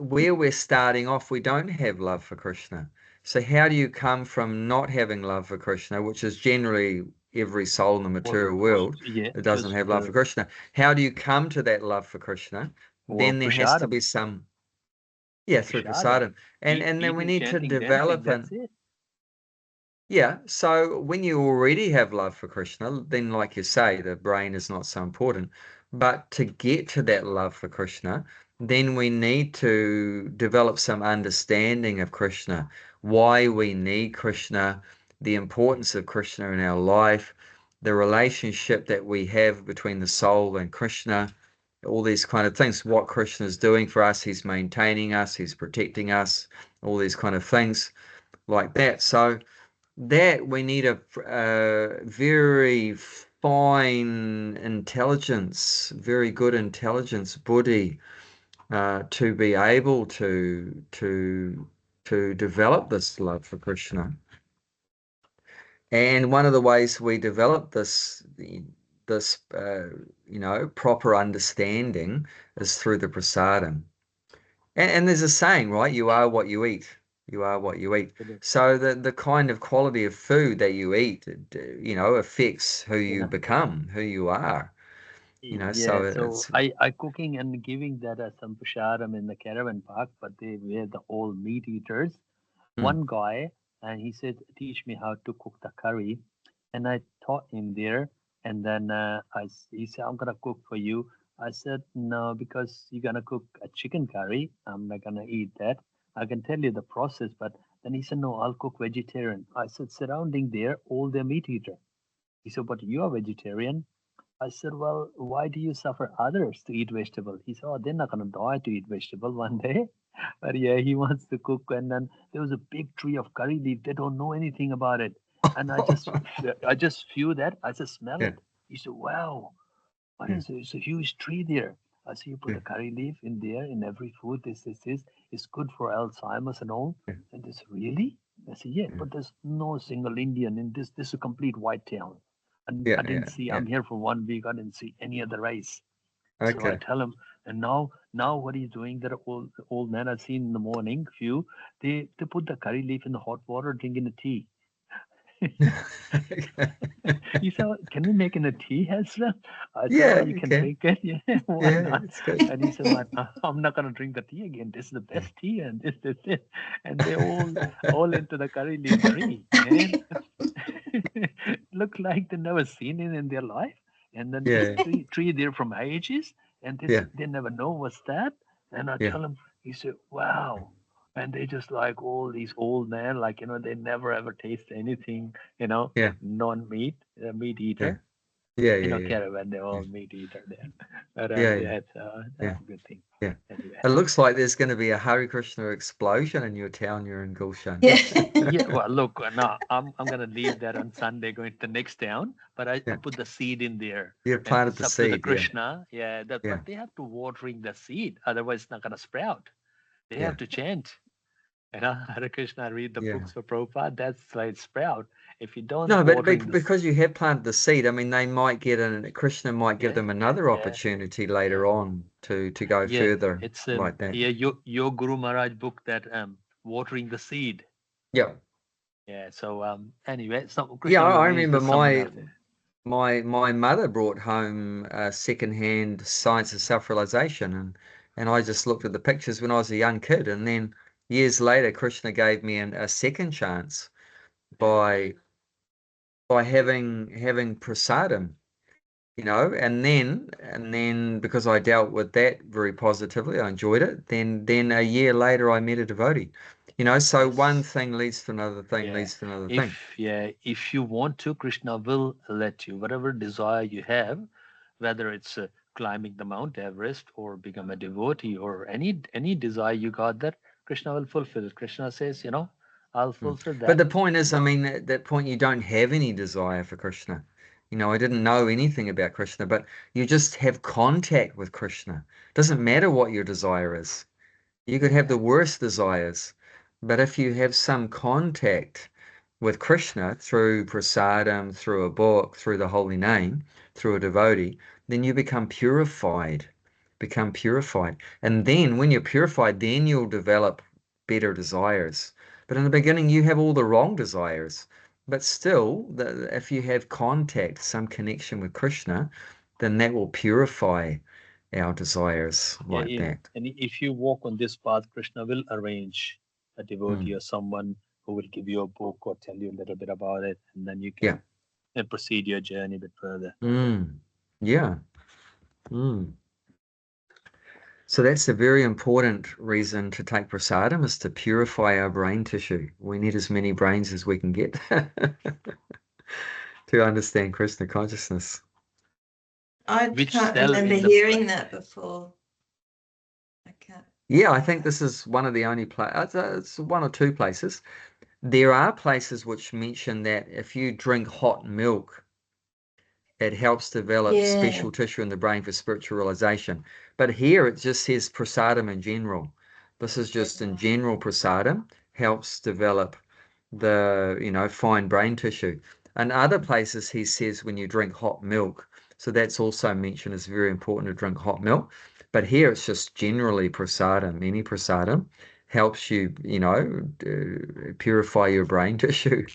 where we're starting off, we don't have love for Krishna. So how do you come from not having love for Krishna, which is generally every soul in the material world that doesn't have love for Krishna? How do you come to that love for Krishna? Then there has to be some, through prasadam. And then we need to develop an, so when you already have love for Krishna, then like you say, the brain is not so important. But to get to that love for Krishna, then we need to develop some understanding of Krishna, why we need Krishna, the importance of Krishna in our life, the relationship that we have between the soul and Krishna, all these kind of things, what Krishna is doing for us, he's maintaining us, he's protecting us, all these kind of things like that. So that we need a very fine intelligence, very good intelligence, buddhi, to be able to develop this love for Krishna. And one of the ways we develop this proper understanding is through the prasadam. And there's a saying, right? You are what you eat. You are what you eat. So the kind of quality of food that you eat, affects who you become, who you are. So I cooking and giving that as some prasadam in the caravan park, but they were the all meat eaters. One guy, and he said, "Teach me how to cook the curry," and I taught him there. And then he said, "I'm gonna cook for you." I said, "No, because you're gonna cook a chicken curry. I'm not gonna eat that. I can tell you the process." But then he said, "No, I'll cook vegetarian." I said, "Surrounding there, all the meat eater." He said, "But you are vegetarian." I said, "Well, why do you suffer others to eat vegetable?" He said, "Oh, they're not gonna die to eat vegetable one day." But yeah, he wants to cook. And then there was a big tree of curry leaf. They don't know anything about it. And I just feel that. I just smell it. He said, "Wow, what is it? It's a huge tree there." I said, "You put a curry leaf in there in every food. This. It's good for Alzheimer's and all." And they said, "Really?" I said, "Yeah, but there's no single Indian in this. This is a complete white town." And I didn't see, I'm here for 1 week. I didn't see any other rice. So I tell him, and now what he's doing, that old man I've seen in the morning, they put the curry leaf in the hot water, drinking the tea. He said, "Can we make in a tea as well?" I said, "Oh, you can drink it." Yeah, why not? It's good. And he said, "I'm not gonna drink the tea again. This is the best tea, and this. And they all into the curry leaf tree, man. Look like they never seen it in their life. And then this tree there from ages, and they never know what's that. And I tell him, he said, "Wow." And they just like all these old men, like, they never ever taste anything, non-meat, meat eater. Caravan, they're all meat eater there. But that's a good thing. Yeah. Anyway. It looks like there's going to be a Hare Krishna explosion in your town. You're in Gulshan. Yeah. Well, look, now I'm gonna leave that on Sunday, going to the next town. But I put the seed in there. You planted the seed. To the Krishna. But they have to watering the seed, otherwise it's not gonna sprout. They have to chant. Hare Krishna, read the books for Prabhupada. That's why it sprout. If you don't, no, but because you have planted the seed, I mean, they might get Krishna might give them another opportunity later on to go further. It's like that. Your Guru Maharaj book, that watering the seed. Yeah. Yeah. So anyway, it's not. Krishna I remember my mother brought home secondhand Science of Self-Realization, and I just looked at the pictures when I was a young kid, and then years later, Krishna gave me a second chance by having prasadam, and then because I dealt with that very positively, I enjoyed it. Then a year later, I met a devotee. So one thing leads to another thing, leads to another thing. If you want to, Krishna will let you. Whatever desire you have, whether it's climbing the Mount Everest or become a devotee or any desire you got, that Krishna will fulfill it. Krishna says, I'll fulfill that. But the point is, I mean, at that point, you don't have any desire for Krishna. I didn't know anything about Krishna, but you just have contact with Krishna. It doesn't matter what your desire is. You could have the worst desires, but if you have some contact with Krishna through prasadam, through a book, through the holy name, through a devotee, then you become purified become purified. And then when you're purified, then you'll develop better desires. But in the beginning, you have all the wrong desires. But still, if you have contact, some connection with Krishna, then that will purify our desires like that. And if you walk on this path, Krishna will arrange a devotee or someone who will give you a book or tell you a little bit about it, and then you can proceed your journey a bit further. Yeah. So that's a very important reason to take prasadam, is to purify our brain tissue. We need as many brains as we can get to understand Krishna consciousness. I can't remember hearing that before. I can't. Yeah, I think this is one of the only places, it's one or two places. There are places which mention that if you drink hot milk, it helps develop special tissue in the brain for spiritual realization. But here it just says prasadam in general. This is just in general prasadam helps develop the, fine brain tissue. And other places he says when you drink hot milk, so that's also mentioned as very important to drink hot milk. But here it's just generally prasadam. Any prasadam helps you, purify your brain tissue.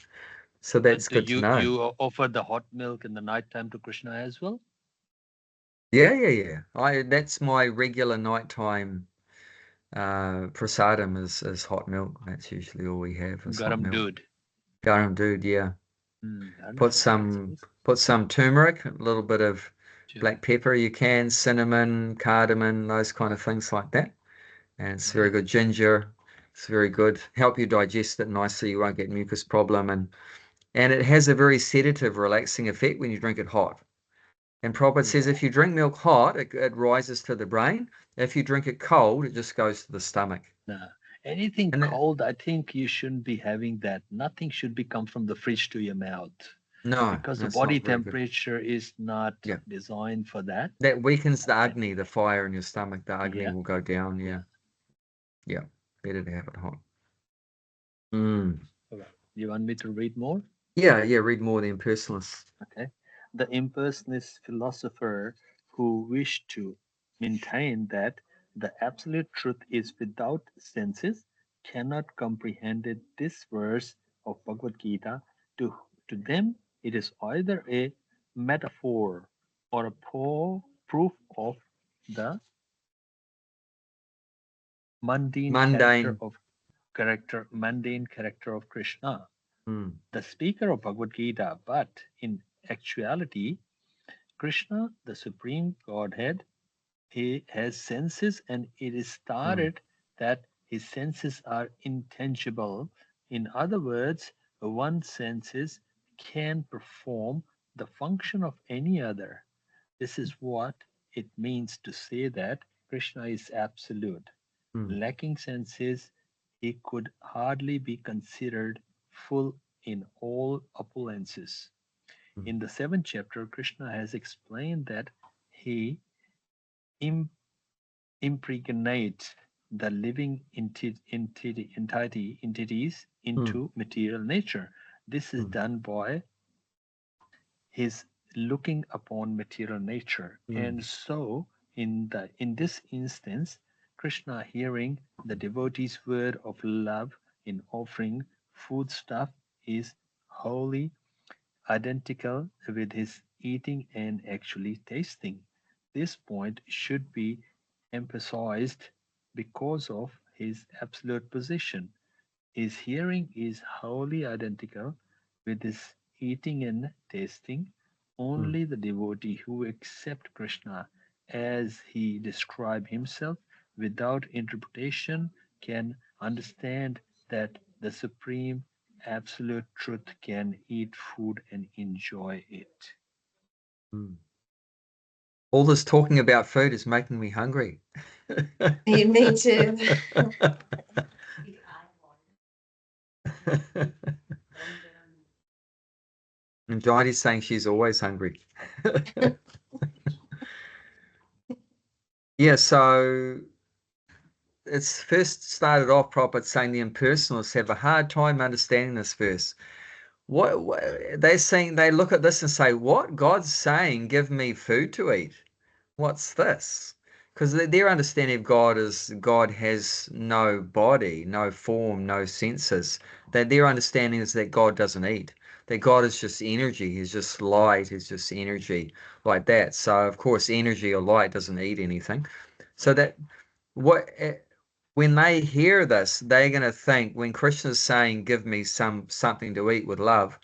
So that's good to know. You offer the hot milk in the night time to Krishna as well? Yeah. That's my regular nighttime prasadam is hot milk. That's usually all we have is hot milk. Garam Dood, yeah. Put some turmeric, a little bit of black pepper, you can, cinnamon, cardamom, those kind of things like that. And it's very good. Ginger, it's very good. Help you digest it nicely. You won't get mucus problem. And it has a very sedative, relaxing effect when you drink it hot. And Prabhupada says if you drink milk hot, it rises to the brain. If you drink it cold, it just goes to the stomach. No. Anything cold, I think you shouldn't be having that. Nothing should be come from the fridge to your mouth. No. Because the body temperature is not designed for that. That weakens the Agni, the fire in your stomach. The Agni will go down, Yeah. Better to have it hot. You want me to read more? Yeah, read more the impersonalists. Okay. The impersonalist philosopher who wished to maintain that the absolute truth is without senses cannot comprehend this verse of Bhagavad Gita. To them, it is either a metaphor or a proof of the mundane character of Krishna, the speaker of Bhagavad Gita. But in actuality, Krishna, the Supreme Godhead, he has senses, and it is started that his senses are intangible. In other words, one's senses can perform the function of any other. This is what it means to say that Krishna is absolute. Lacking senses, he could hardly be considered full in all opulences. In the 7th chapter, Krishna has explained that he impregnates the living entities into material nature. This is done by his looking upon material nature. And so in this instance, Krishna, hearing the devotee's word of love in offering foodstuff, is wholly identical with his eating and actually tasting. This point should be emphasized because of his absolute position. His hearing is wholly identical with his eating and tasting. Only the devotee who accepts Krishna as he described himself without interpretation can understand that the supreme absolute truth can eat food and enjoy it. All this talking about food is making me hungry. Me too. And Johnny's saying she's always hungry. Yeah, so it's first started off Prabhupada saying the impersonalists have a hard time understanding this verse. What they're saying, they look at this and say, what? God's saying, give me food to eat. What's this? because their understanding of God is God has no body, no form, no senses. That their understanding is that God doesn't eat, that God is just energy, he's just light, he's just energy, like that. So of course energy or light doesn't eat anything. So that when they hear this, they're going to think, when Krishna is saying give me something to eat with love,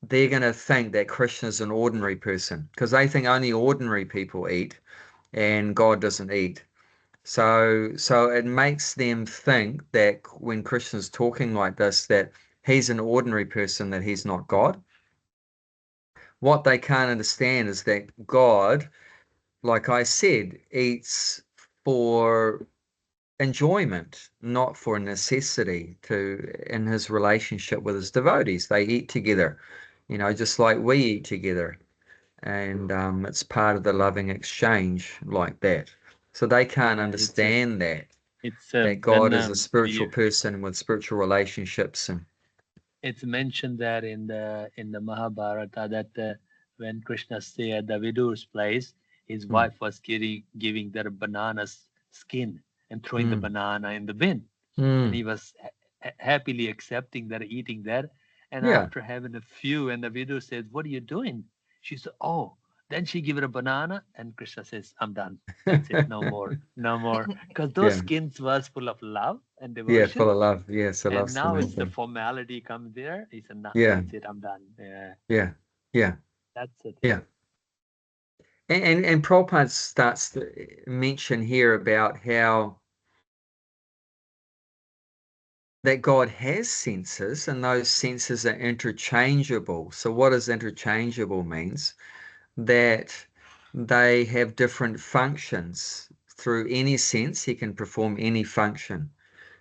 they're going to think that Krishna is an ordinary person, because they think only ordinary people eat and God doesn't eat. So it makes them think that when Krishna's talking like this, that he's an ordinary person, that he's not God. What they can't understand is that God, like I said, eats for enjoyment, not for necessity, in his relationship with his devotees. They eat together, just like we eat together. And it's part of the loving exchange like that. So they can't understand that God is a spiritual person with spiritual relationships. And it's mentioned there in the Mahabharata that when Krishna stayed at the Vidur's place, his wife was giving their banana skin and throwing the banana in the bin, and he was happily accepting their eating there. And after having a few, and the Vidur says, "What are you doing?" She said, "Oh." Then she give it a banana, and Krishna says, "I'm done. That's it. No more, no more." Because those skins was full of love and devotion. full of love. Yes, I love. And now it's the formality comes there. He said, "No, that's it. I'm done." Yeah. That's it. Yeah. And Prabhupada starts to mention here about how that God has senses, and those senses are interchangeable. So what does interchangeable means? That they have different functions. Through any sense, he can perform any function.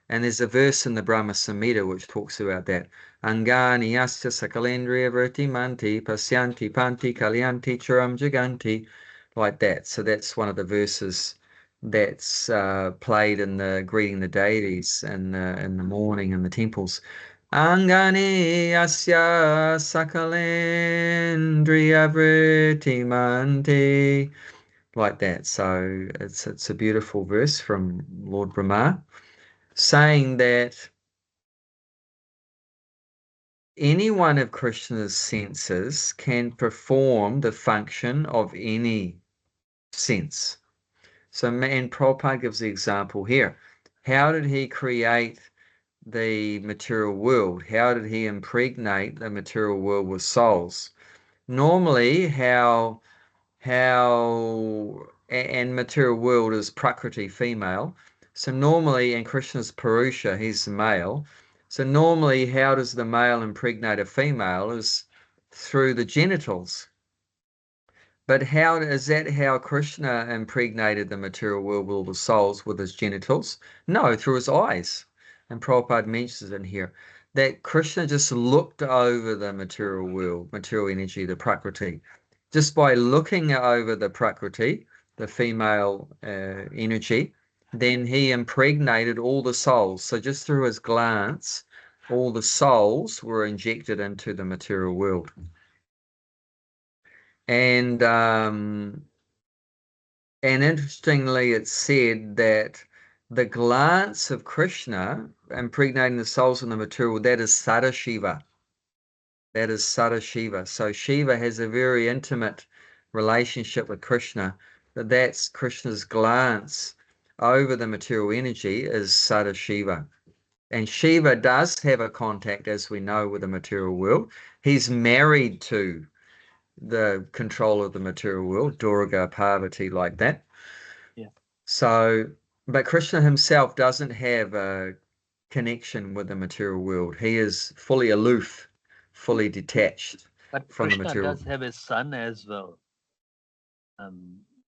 And there's a verse in the Brahma Samhita which talks about that. Angani yasya sakalendriya vertimanti pasyanti panti kalyanti charam jaganti, like that. So that's one of the verses that's played in the greeting the deities in the morning in the temples. Angani yasya sakalendriya vertimanti, like that. So it's a beautiful verse from Lord Brahma, saying that any one of Krishna's senses can perform the function of any sense. So, and Prabhupada gives the example here. How did he create the material world? How did he impregnate the material world with souls? Normally, and material world is Prakriti, female. So normally, and Krishna's Purusha, he's the male. So normally, how does the male impregnate a female? Is through the genitals. But how is that how Krishna impregnated the material world with all the souls, with his genitals? No, through his eyes. And Prabhupada mentions in here that Krishna just looked over the material world, material energy, the Prakriti. Just by looking over the Prakriti, the female energy, then he impregnated all the souls. So just through his glance, all the souls were injected into the material world. And interestingly, it's said that the glance of Krishna impregnating the souls in the material, that is Sadashiva. That is Sadashiva. So Shiva has a very intimate relationship with Krishna. That's Krishna's glance over the material energy is Sadashiva. And Shiva does have a contact, as we know, with the material world. He's married to the control of the material world, Durga, Parvati, like that. Yeah. So, but Krishna himself doesn't have a connection with the material world. He is fully aloof, fully detached from the material. But Krishna does have a son as well.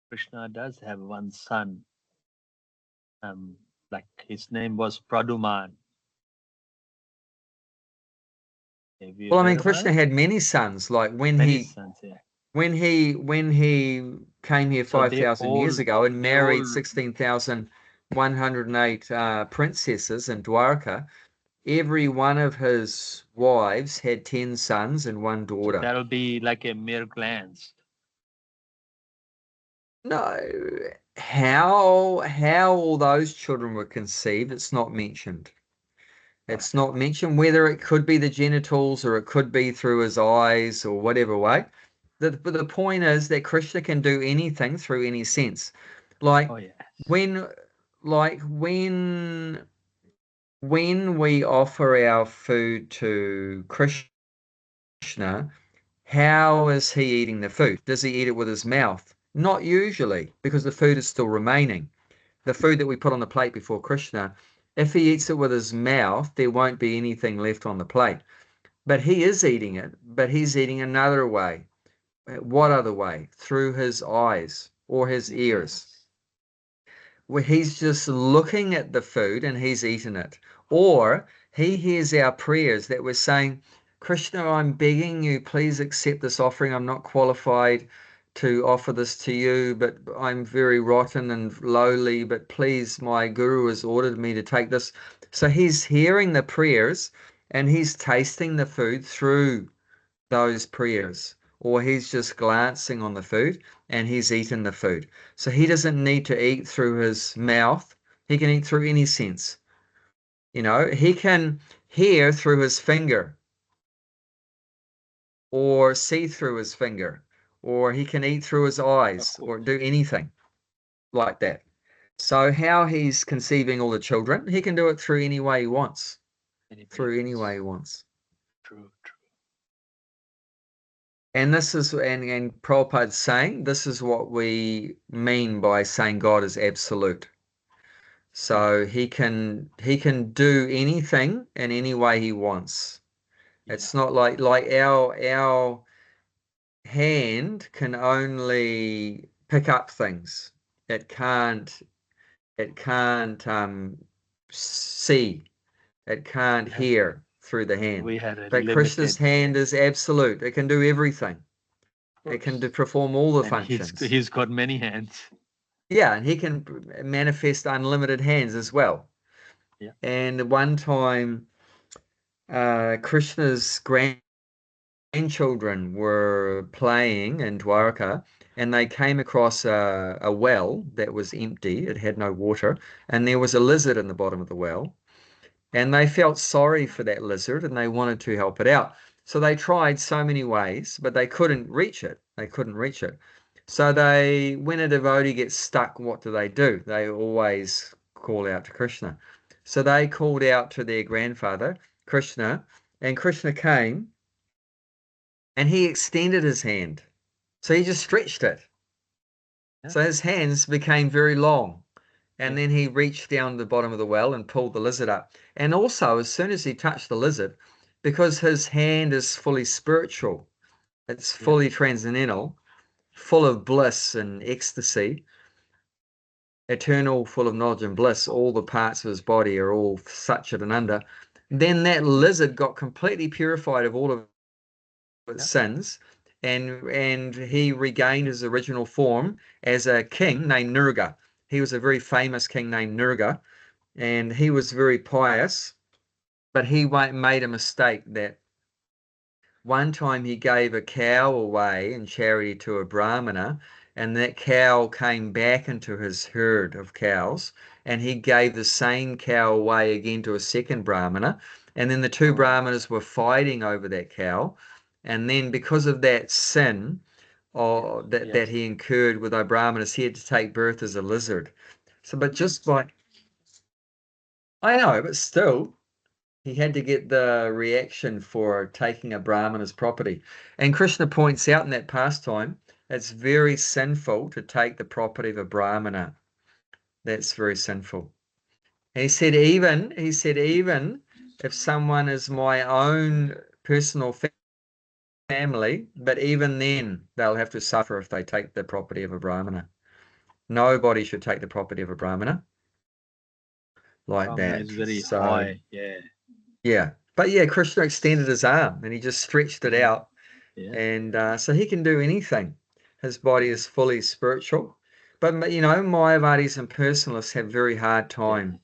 Krishna does have one son. Like his name was Praduman. Well, I mean, Krishna had many sons. Like when he came here 5,000 years ago and married 16,108 princesses in Dwarka, every one of his wives had 10 sons and one daughter. So that'll be like a mere glance. No, how all those children were conceived, it's not mentioned. It's not mentioned whether it could be the genitals or it could be through his eyes or whatever way. But the point is that Krishna can do anything through any sense. Like Oh, yes. when like when we offer our food to Krishna, how is he eating the food? Does he eat it with his mouth? Not usually, because the food is still remaining. The food that we put on the plate before Krishna, if he eats it with his mouth, there won't be anything left on the plate. But he is eating it, but he's eating another way. What other way? Through his eyes or his ears. Yes. Where he's just looking at the food and he's eaten it. Or he hears our prayers that we're saying, Krishna, I'm begging you, please accept this offering. I'm not qualified to offer this to you, but I'm very rotten and lowly, but please, my guru has ordered me to take this. So he's hearing the prayers and he's tasting the food through those prayers, or he's just glancing on the food and he's eaten the food. So he doesn't need to eat through his mouth. He can eat through any sense. He can hear through his finger or see through his finger, or he can eat through his eyes or do anything like that. So how he's conceiving all the children, he can do it through any way he wants. Through any way he wants. True. And this is, and Prabhupada's saying, this is what we mean by saying God is absolute. So he can do anything in any way he wants. It's not like our hand can only pick up things. It can't see. It can't hear through the hand. We had a But Krishna's hand yes. is absolute. It can do everything. It can perform all the And functions. he's got many hands. Yeah, and he can manifest unlimited hands as well. Yeah. And one time, Krishna's grandchildren were playing in Dwarka, and they came across a well that was empty. It had no water, and there was a lizard in the bottom of the well. And they felt sorry for that lizard and they wanted to help it out. So they tried so many ways, but they couldn't reach it. So when a devotee gets stuck, what do? They always call out to Krishna. So they called out to their grandfather, Krishna, and Krishna came and he extended his hand. So he just stretched it. Yeah. So his hands became very long. And then he reached down the bottom of the well and pulled the lizard up. And also, as soon as he touched the lizard, because his hand is fully spiritual, it's fully transcendental, full of bliss and ecstasy, eternal, full of knowledge and bliss, all the parts of his body are all Satchit Ananda, then that lizard got completely purified of all of its sins, and he regained his original form as a king named Nurga. He was a very famous king named Nurga, and he was very pious, but he made a mistake that one time he gave a cow away in charity to a brahmana, and that cow came back into his herd of cows, and he gave the same cow away again to a second brahmana, and then the two brahmanas were fighting over that cow, and then because of that sin that he incurred with our brahmanas, he had to take birth as a lizard. So, but just like, I know, but still, he had to get the reaction for taking a brahmana's property. And Krishna points out in that pastime, it's very sinful to take the property of a brahmana. That's very sinful. And he said, even if someone is my own personal family, but even then they'll have to suffer if they take the property of a brahmana. Nobody should take the property of a brahmana like that. Is very high. Yeah. But yeah, Krishna extended his arm and he just stretched it out. And so he can do anything. His body is fully spiritual. But, Mayavadis and personalists have very hard time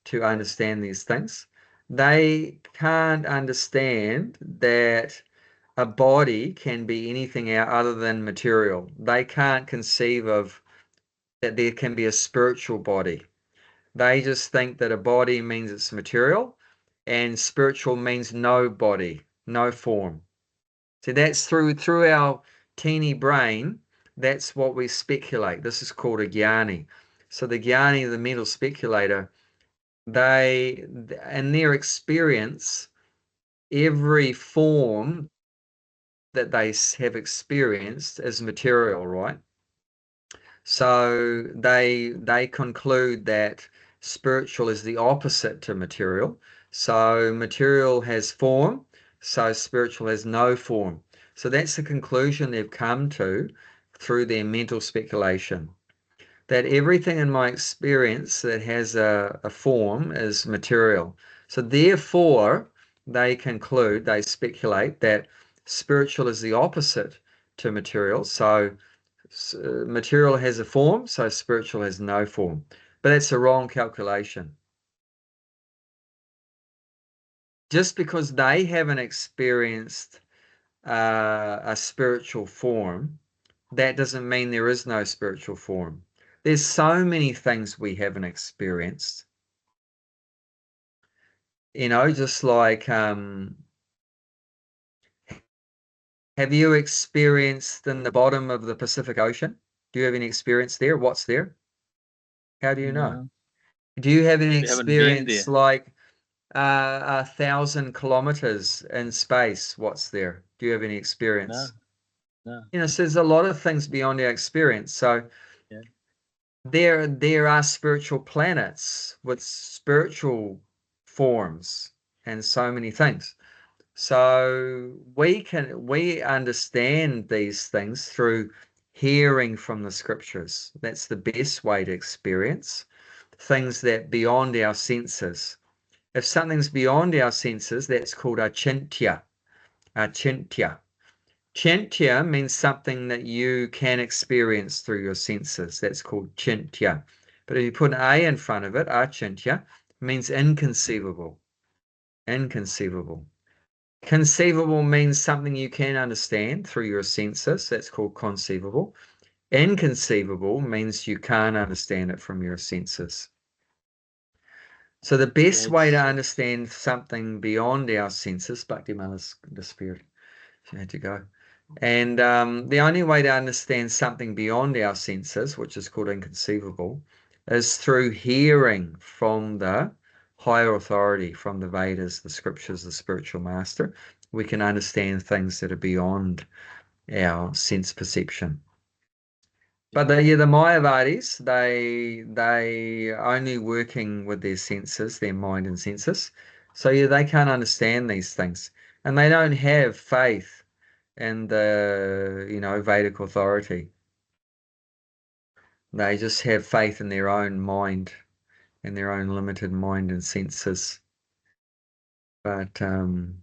to understand these things. They can't understand that a body can be anything other than material. They can't conceive of that there can be a spiritual body. They just think that a body means it's material and spiritual means no body, no form. So that's through our teeny brain, that's what we speculate. This is called a jnani. So the jnani, the mental speculator, they, in their experience, every form that they have experienced is material, right? So they conclude that spiritual is the opposite to material. So material has form, so spiritual has no form. So that's the conclusion they've come to through their mental speculation, that everything in my experience that has a form is material. So therefore, they conclude, they speculate that spiritual is the opposite to material. So material has a form, so spiritual has no form. But that's a wrong calculation. Just because they haven't experienced a spiritual form, that doesn't mean there is no spiritual form. There's so many things we haven't experienced. You know, just like, have you experienced in the bottom of the Pacific Ocean? Do you have any experience there? What's there? How do you know? No, Do you have any we haven't been experience there. like 1,000 kilometers in space? What's there? Do you have any experience? No. You know, so there's a lot of things beyond our experience. So Yeah. there are spiritual planets with spiritual forms and so many things. So we understand these things through hearing from the scriptures. That's the best way to experience things that beyond our senses. If something's beyond our senses, that's called achintya. Achintya. Chintya means something that you can experience through your senses. That's called chintya. But if you put an A in front of it, achintya, means inconceivable. Inconceivable. Conceivable means something you can understand through your senses. That's called conceivable. Inconceivable means you can't understand it from your senses. So the best way to understand something beyond our senses, Bhakti Mala's disappeared. She had to go. And the only way to understand something beyond our senses, which is called inconceivable, is through hearing from the higher authority, from the Vedas, the scriptures, the spiritual master. We can understand things that are beyond our sense perception. But the Mayavadis, they only working with their senses, their mind and senses. So they can't understand these things. And they don't have faith in the, Vedic authority. They just have faith in their own mind, in their own limited mind and senses. But the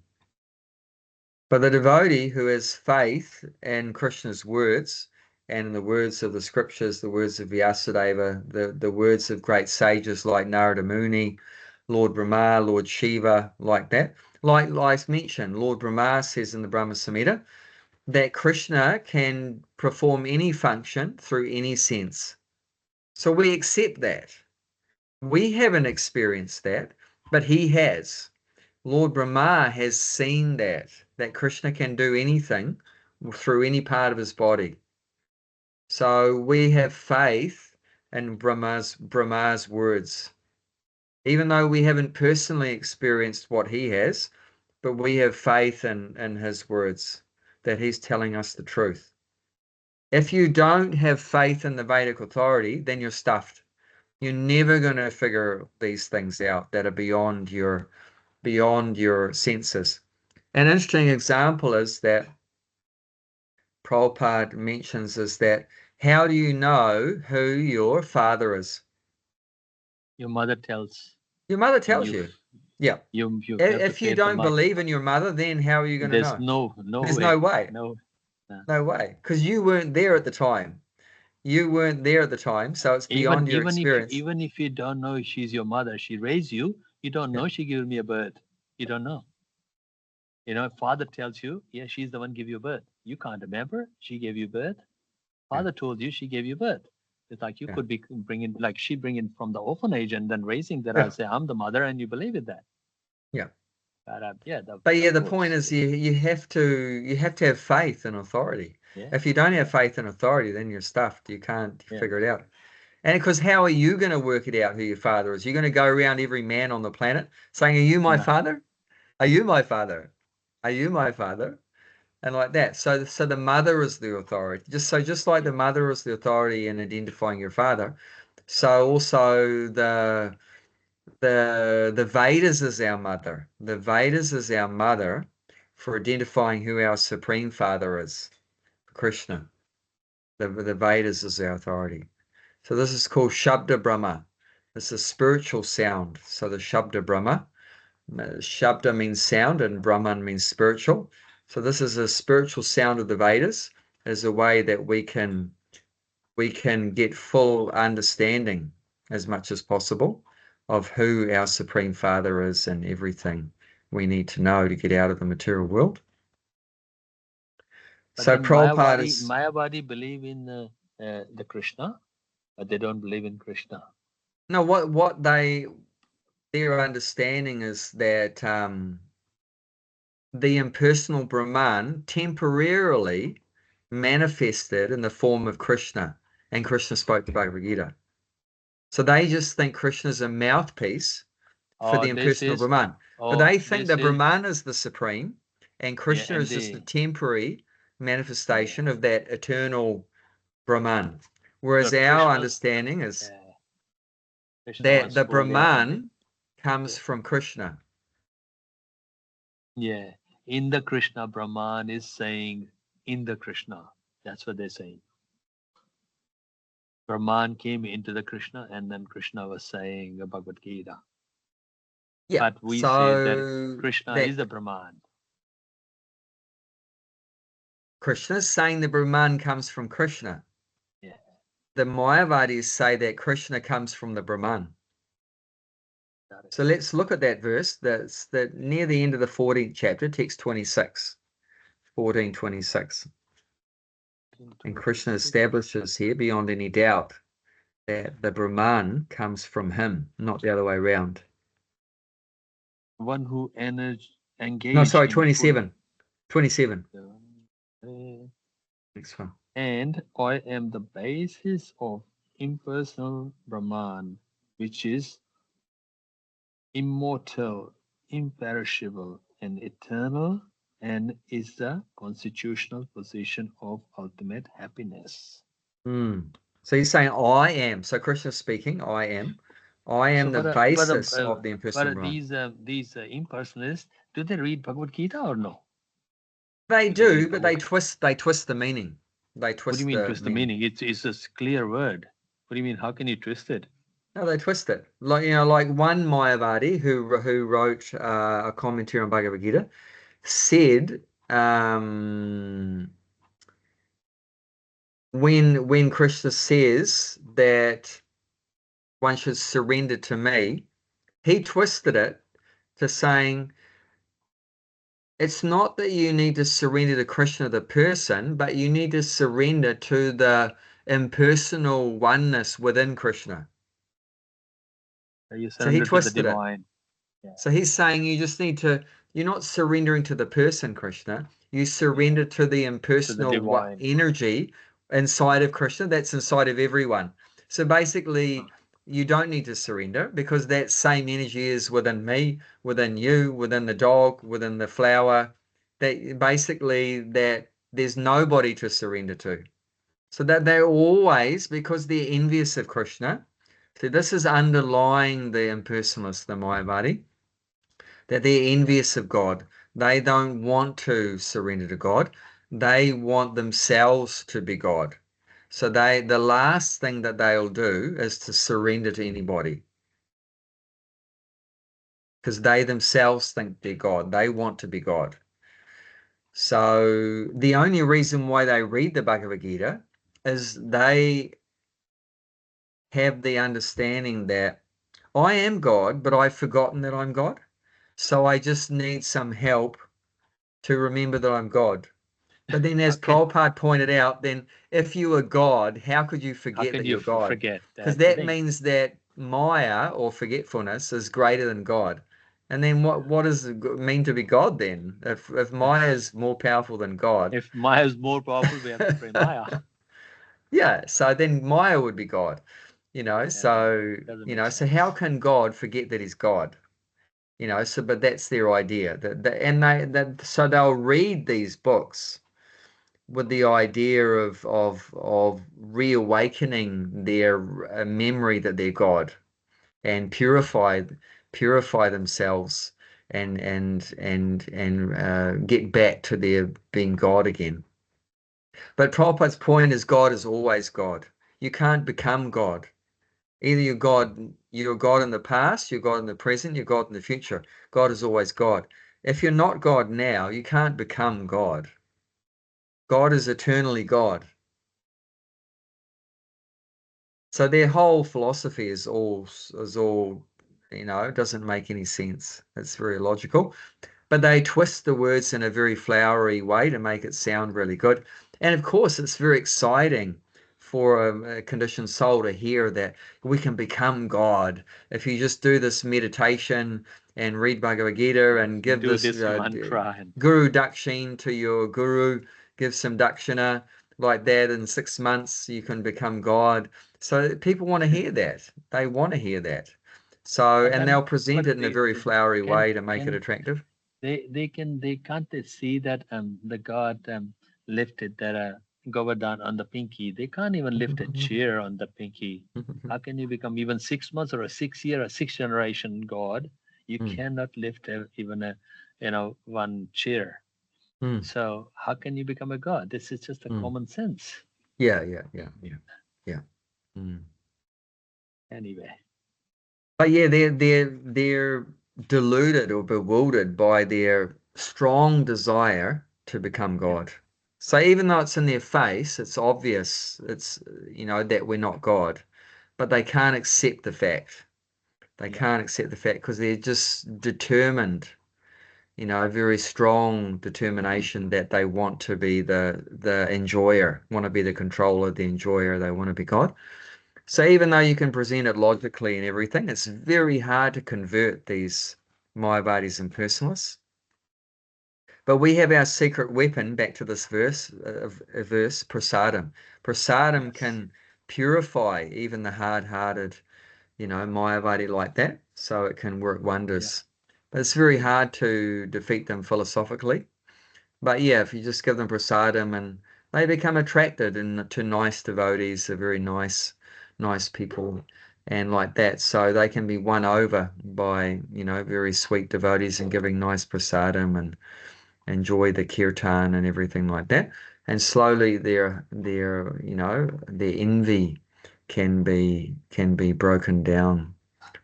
devotee who has faith in Krishna's words and in the words of the scriptures, the words of Vyasadeva, the words of great sages like Narada Muni, Lord Brahma, Lord Shiva, like that. Like I mentioned, Lord Brahma says in the Brahma Samhita that Krishna can perform any function through any sense. So we accept that. We haven't experienced that, but he has. Lord Brahma has seen that Krishna can do anything through any part of his body. So we have faith in Brahma's words. Even though we haven't personally experienced what he has, but we have faith in his words, that he's telling us the truth. If you don't have faith in the Vedic authority, then you're stuffed. You're never going to figure these things out that are beyond your senses. An interesting example is that Prabhupada mentions is that how do you know who your father is? Your mother tells. Your mother tells you. Yeah. You If you don't believe in your mother, then how are you going to know? There's no way. No way. Because you weren't there at the time. You weren't there at the time, so it's beyond your experience. Even if you don't know she's your mother, she raised you, you don't know she gave me a birth. You don't know. Father tells you, yeah, she's the one give you birth. You can't remember. She gave you birth. Father told you she gave you birth. It's like you Yeah. could be bringing, like she bringing from the orphanage and then raising that. Yeah. I say, I'm the mother, and you believe in that. Yeah. But But yeah, of the course, point is you have to have faith in authority. yeah, If you don't have faith in authority, then you're stuffed. You can't Yeah. figure it out. And because how are you going to work it out who your father is? You're going to go around every man on the planet saying, "Are you my No. father? Are you my father? Are you my father?" And like that. So the mother is the authority. Just like the mother is the authority in identifying your father, so also the Vedas is our mother. The Vedas is our mother for identifying who our supreme father is, Krishna. The Vedas is our authority. So this is called Shabda Brahma. This is spiritual sound. So the Shabda Brahma, Shabda means sound and Brahman means spiritual. So this is a spiritual sound of the Vedas as a way that we can get full understanding as much as possible of who our Supreme Father is and everything we need to know to get out of the material world. But So then Prabhupada is... Mayavadi believe in the Krishna, but they don't believe in Krishna. No, what their understanding is that the impersonal Brahman temporarily manifested in the form of Krishna, and Krishna spoke the Bhagavad Gita. So they just think Krishna is a mouthpiece for the impersonal Brahman. But they think the Brahman is the supreme, and Krishna is just a temporary manifestation of that eternal Brahman. Whereas our understanding is that the Brahman comes from Krishna. Yeah, in the Krishna, Brahman is saying in the Krishna. That's what they're saying. Brahman came into the Krishna, and then Krishna was saying the Bhagavad Gita. Yeah, but we say that Krishna is the Brahman. Krishna is saying the Brahman comes from Krishna. Yeah. The Mayavadis say that Krishna comes from the Brahman. So let's look at that verse. That's near the end of the 14th chapter, text 26, 14:26. And Krishna establishes here beyond any doubt that the Brahman comes from him, not the other way around. One who engaged. No, sorry, 27. 27. Next one. And I am the basis of impersonal Brahman, which is immortal, imperishable, and eternal, and is the constitutional position of ultimate happiness. So he's saying, I am. So Krishna's speaking, I am. I am the basis of the impersonal Brahman. But these impersonalists, do they read Bhagavad Gita or no? They do, but they twist the meaning. They twist. What do you mean twist the meaning? It's a clear word. What do you mean? How can you twist it? No, they twist it. Like one Mayavadi who wrote a commentary on Bhagavad Gita said when Krishna says that one should surrender to me, he twisted it to saying it's not that you need to surrender to Krishna the person, but you need to surrender to the impersonal oneness within Krishna. So he twisted it. Yeah. So he's saying you just need to, you're not surrendering to the person, Krishna. You surrender to the impersonal energy inside of Krishna that's inside of everyone. So basically, you don't need to surrender because that same energy is within me, within you, within the dog, within the flower. That basically that there's nobody to surrender to. So that they're always, because they're envious of Krishna. So this is underlying the impersonalists, the Mayavadi, that they're envious of God. They don't want to surrender to God. They want themselves to be God. So the last thing that they'll do is to surrender to anybody. Because they themselves think they're God. They want to be God. So the only reason why they read the Bhagavad Gita is they have the understanding that I am God, but I've forgotten that I'm God. So I just need some help to remember that I'm God. But then, as Prabhupada pointed out, then if you are God, how could you How forget can that you you're God? forget? Because That's the that thing. means that Maya or forgetfulness is greater than God. And then what does it mean to be God then? If Maya is more powerful than God, If Maya is more powerful, we have to pray Maya. yeah, so then Maya would be God, Yeah, so doesn't make so how sense. can God forget that he's God? So but that's their idea and so they'll read these books with the idea of reawakening their memory that they're God and purify themselves and get back to their being God again. But Prabhupada's point is God is always God. You can't become God. Either you're God in the past, you're God in the present, you're God in the future. God is always God. If you're not God now, you can't become God. God is eternally God. So their whole philosophy is all doesn't make any sense. It's very illogical. But they twist the words in a very flowery way to make it sound really good. And of course, it's very exciting for a conditioned soul to hear that we can become God if you just do this meditation and read Bhagavad Gita and give Do this this mantra and guru dakshin to your guru, give some dakshina like that. In 6 months, you can become God. So people want to hear that. They want to hear that. So, but and then they'll present but it in a very flowery can way to make it attractive. they can't they see that the God lifted that Govardhan on the pinky. They can't even lift a chair on the pinky. How can you become even 6 months or a 6 year or 6 generation God? You Mm, cannot lift even a one chair. mm, So how can you become a God? This is just a mm. common sense. Yeah. Mm. Anyway, But yeah, they're deluded or bewildered by their strong desire to become yeah, God. So even though it's in their face, it's obvious, it's that we're not God, but they can't accept the fact. They yeah, can't accept the fact because they're just determined, a very strong determination that they want to be the enjoyer, want to be the controller, the enjoyer, they want to be God. So even though you can present it logically and everything, it's very hard to convert these Mayavadis and personalists. But we have our secret weapon, back to this verse, prasadam. Prasadam yes, can purify even the hard-hearted, Mayavadi like that, so it can work yeah, wonders. But it's very yeah, hard to defeat them philosophically. But yeah, if you just give them prasadam and they become attracted to nice devotees, they're very nice people and like that. So they can be won over by, very sweet devotees and giving nice prasadam and enjoy the kirtan and everything like that. And slowly their envy can be broken down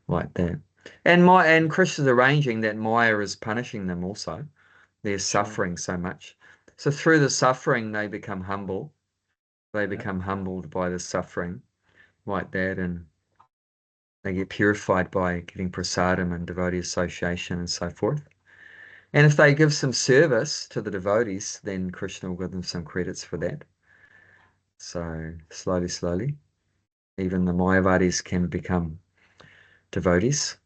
like that. And Krishna's arranging that Maya is punishing them also. They're sure, suffering so much. So through the suffering, they become humble. They yeah, become humbled by the suffering like that, and they get purified by getting prasadam and devotee association and so forth. And if they give some service to the devotees, then Krishna will give them some credits for that. So slowly, even the Mayavadis can become devotees.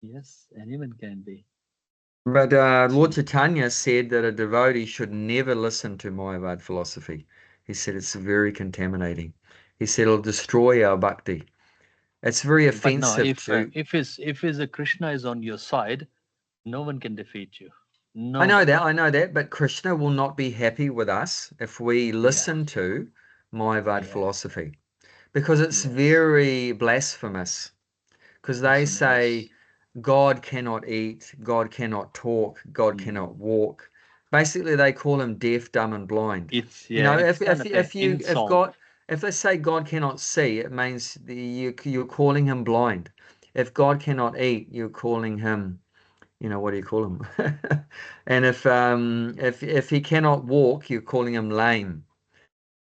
yes, anyone can be. But Lord Chaitanya said that a devotee should never listen to Mayavad philosophy. He said it's very contaminating. He said it'll destroy our bhakti. It's very But no, offensive to. if his a Krishna is on your side, no one can defeat you. I No know one. that, I know that, but Krishna will not be happy with us if we Yeah, listen to Mayavad yeah, philosophy because it's yes. very blasphemous. Because they Listen, say yes. God cannot eat, God cannot talk, God cannot Mm. walk. Basically, they call him deaf, dumb, and blind. It's If kind of an insult. if they say God cannot see, it means you're calling him blind. If God cannot eat, you're calling him, what do you call him? And if he cannot walk, you're calling him lame,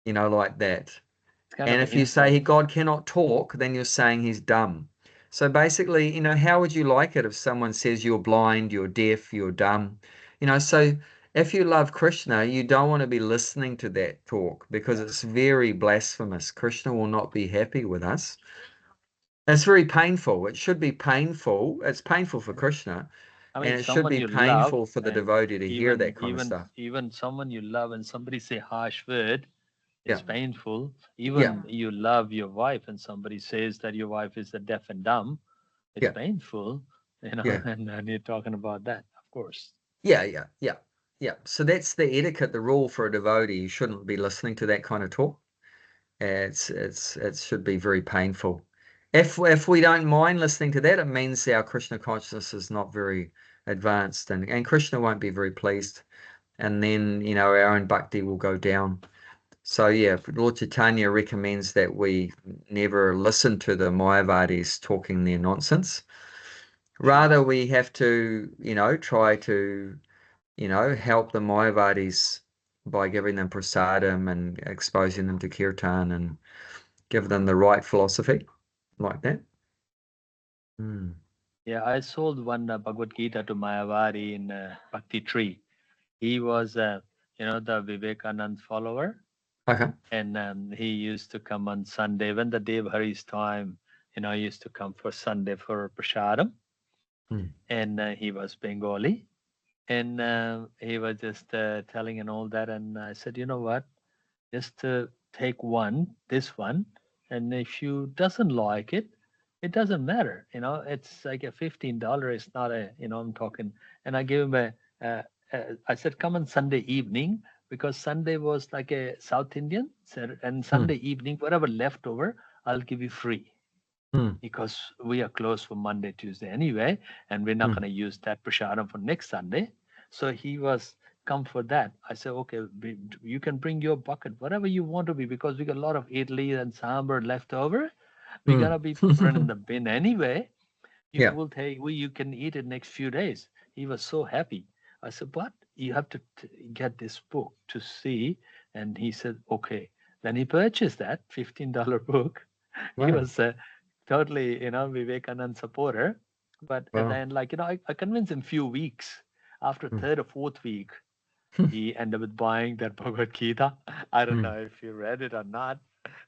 like that. It's kind And of an if you say insult. God cannot talk, then you're saying he's dumb. So basically, how would you like it if someone says you're blind, you're deaf, you're dumb? So if you love Krishna, you don't want to be listening to that talk because it's very blasphemous. Krishna will not be happy with us. It's very painful. It should be painful. It's painful for Krishna, I and mean, it should someone be you love, painful for the and devotee to hear that kind of stuff. even someone you love, and somebody say harsh word, it's Yeah. painful. Yeah. Even you love your wife, and somebody says that your wife is the deaf and dumb, it's Yeah. painful, you know. Yeah. And you're talking about that, of course. Yeah. So that's the etiquette, the rule for a devotee. You shouldn't be listening to that kind of talk. It should be very painful. If we don't mind listening to that, it means our Krishna consciousness is not very advanced, and Krishna won't be very pleased. And then, you know, our own bhakti will go down. So yeah, Lord Chaitanya recommends that we never listen to the Mayavadis talking their nonsense. Rather, we have to, you know, try to, you know, help the Mayavadis by giving them prasadam and exposing them to kirtan and give them the right philosophy like that. Yeah, I sold one Bhagavad Gita to Mayavadi in Bhakti Tree. He was, you know, the Vivekanand follower. Okay. And he used to come on Sunday when the Dev Hari's time, you know, he used to come for Sunday for prasadam. And he was Bengali. And he was just telling and all that. And I said, you know what, just take this one. And if you doesn't like it, it doesn't matter. You know, it's like a $15. It's not a, you know, I'm talking. And I gave him I said, come on Sunday evening, because Sunday was like a South Indian. And Sunday evening, whatever left over, I'll give you free. Because we are closed for Monday, Tuesday anyway, and we're not going to use that prasadam for next Sunday. So he was come for that. I said, okay, you can bring your bucket, whatever you want to be, because we got a lot of idli and sambar left over. We're gonna be putting in the bin anyway. You will take, you can eat it next few days. He was so happy. I said, but you have to get this book to see. And he said, okay. Then he purchased that $15 book. Wow. He was totally, you know, Vivekanand supporter. But and then, like, you know, I convinced him few weeks. After third or fourth week, he ended up with buying that Bhagavad Gita. I don't know if you read it or not.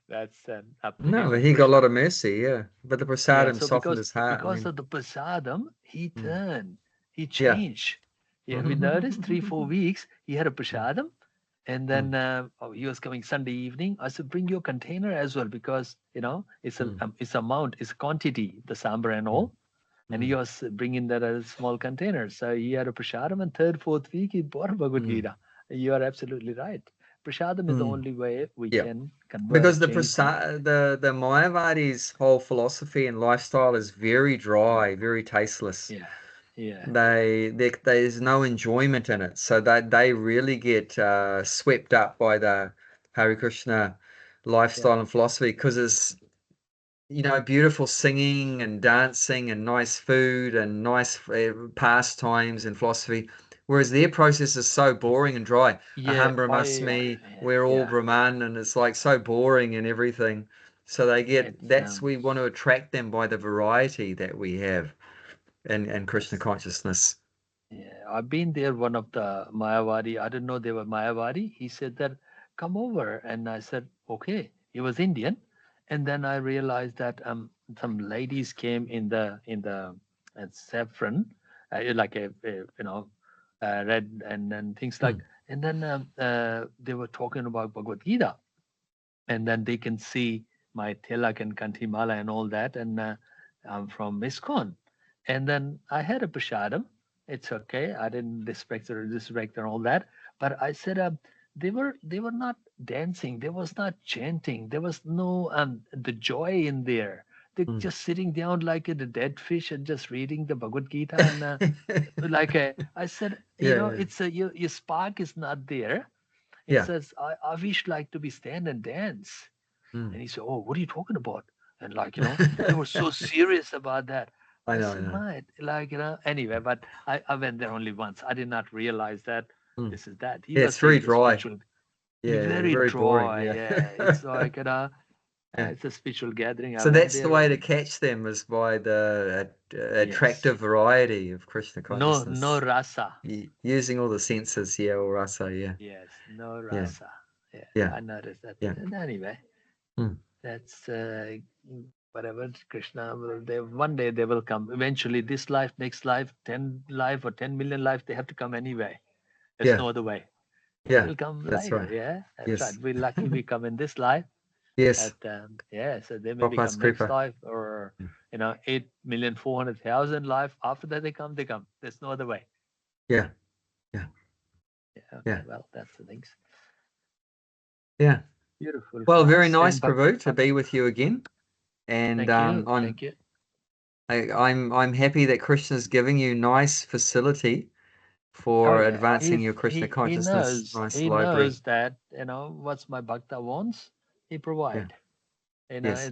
That's up to No, him. he got a lot of mercy, yeah. But the prasadam So softened his heart. because of the prasadam, he turned, he Yeah. changed. Yeah, we noticed 3-4 weeks he had a prasadam, and then he was coming Sunday evening. I said, bring your container as well, because you know it's a amount, it's a quantity, the sambar and all. And he was bringing that as a small container. So he had a prasadam, and third, fourth week he bought a Bhagavad Gita. You are absolutely right. Prasadam is the only way we can convert. Because the Mayavadi's whole philosophy and lifestyle is very dry, very tasteless. Yeah. There's no enjoyment in it. So they really get swept up by the Hare Krishna lifestyle and philosophy, because it's, you know, beautiful singing and dancing and nice food and nice pastimes and philosophy, whereas their process is so boring and dry. Aham Brahmasmi, we're all Brahman, and it's like so boring and everything. So they get, we want to attract them by the variety that we have in Krishna consciousness. Yeah, I've been there. One of the Mayavadi, I didn't know they were Mayavadi. He said that, come over. And I said, okay. He was Indian. And then I realized that some ladies came in the saffron, like a you know, red and things like. And then they were talking about Bhagavad Gita. And then they can see my tilak and kantimala and all that. And I'm from ISKCON. And then I had a prasadam. It's okay. I didn't disrespect and all that. But I said they were not dancing. There was not chanting. There was no the joy in there. They're just sitting down like a dead fish and just reading the Bhagavad Gita. And I said, you know, it's your spark is not there. It says, I wish like to be stand and dance. And he said, oh, what are you talking about? And like, you know, they were so serious about that. I said, mate, like, you know, anyway, but I went there only once. I did not realize that this is that. He was it's very dry. very dry. Boring, It's like, you know, Yeah. It's a spiritual gathering. I So went that's the there. way to catch them, is by the attractive variety of Krishna consciousness. No rasa. Using all the senses, yeah, or rasa, yeah. Yes, no Yeah. rasa. Yeah, Yeah. I noticed that. Yeah. And anyway, Hmm. that's whatever Krishna will. One day they will come. Eventually, this life, next life, 10 life or 10 million life, they have to come anyway. There's Yeah. no other way. Yeah, We'll come that's later. right. Yeah, that's Yes. right. We're lucky we come in this life. Yes. Yeah, so they may Prabhupada's become next kripa. life, or 8,400,000 life. After that they come. There's no other way. Yeah. Yeah. Okay, Yeah. well, that's the things. Yeah. Beautiful. Well, very nice, And Prabhu, to be with you again. And thank you. I'm happy that Krishna's giving you nice facility for advancing your Krishna consciousness. Nice He library. knows that what's my bhakta wants, he provide. Yes.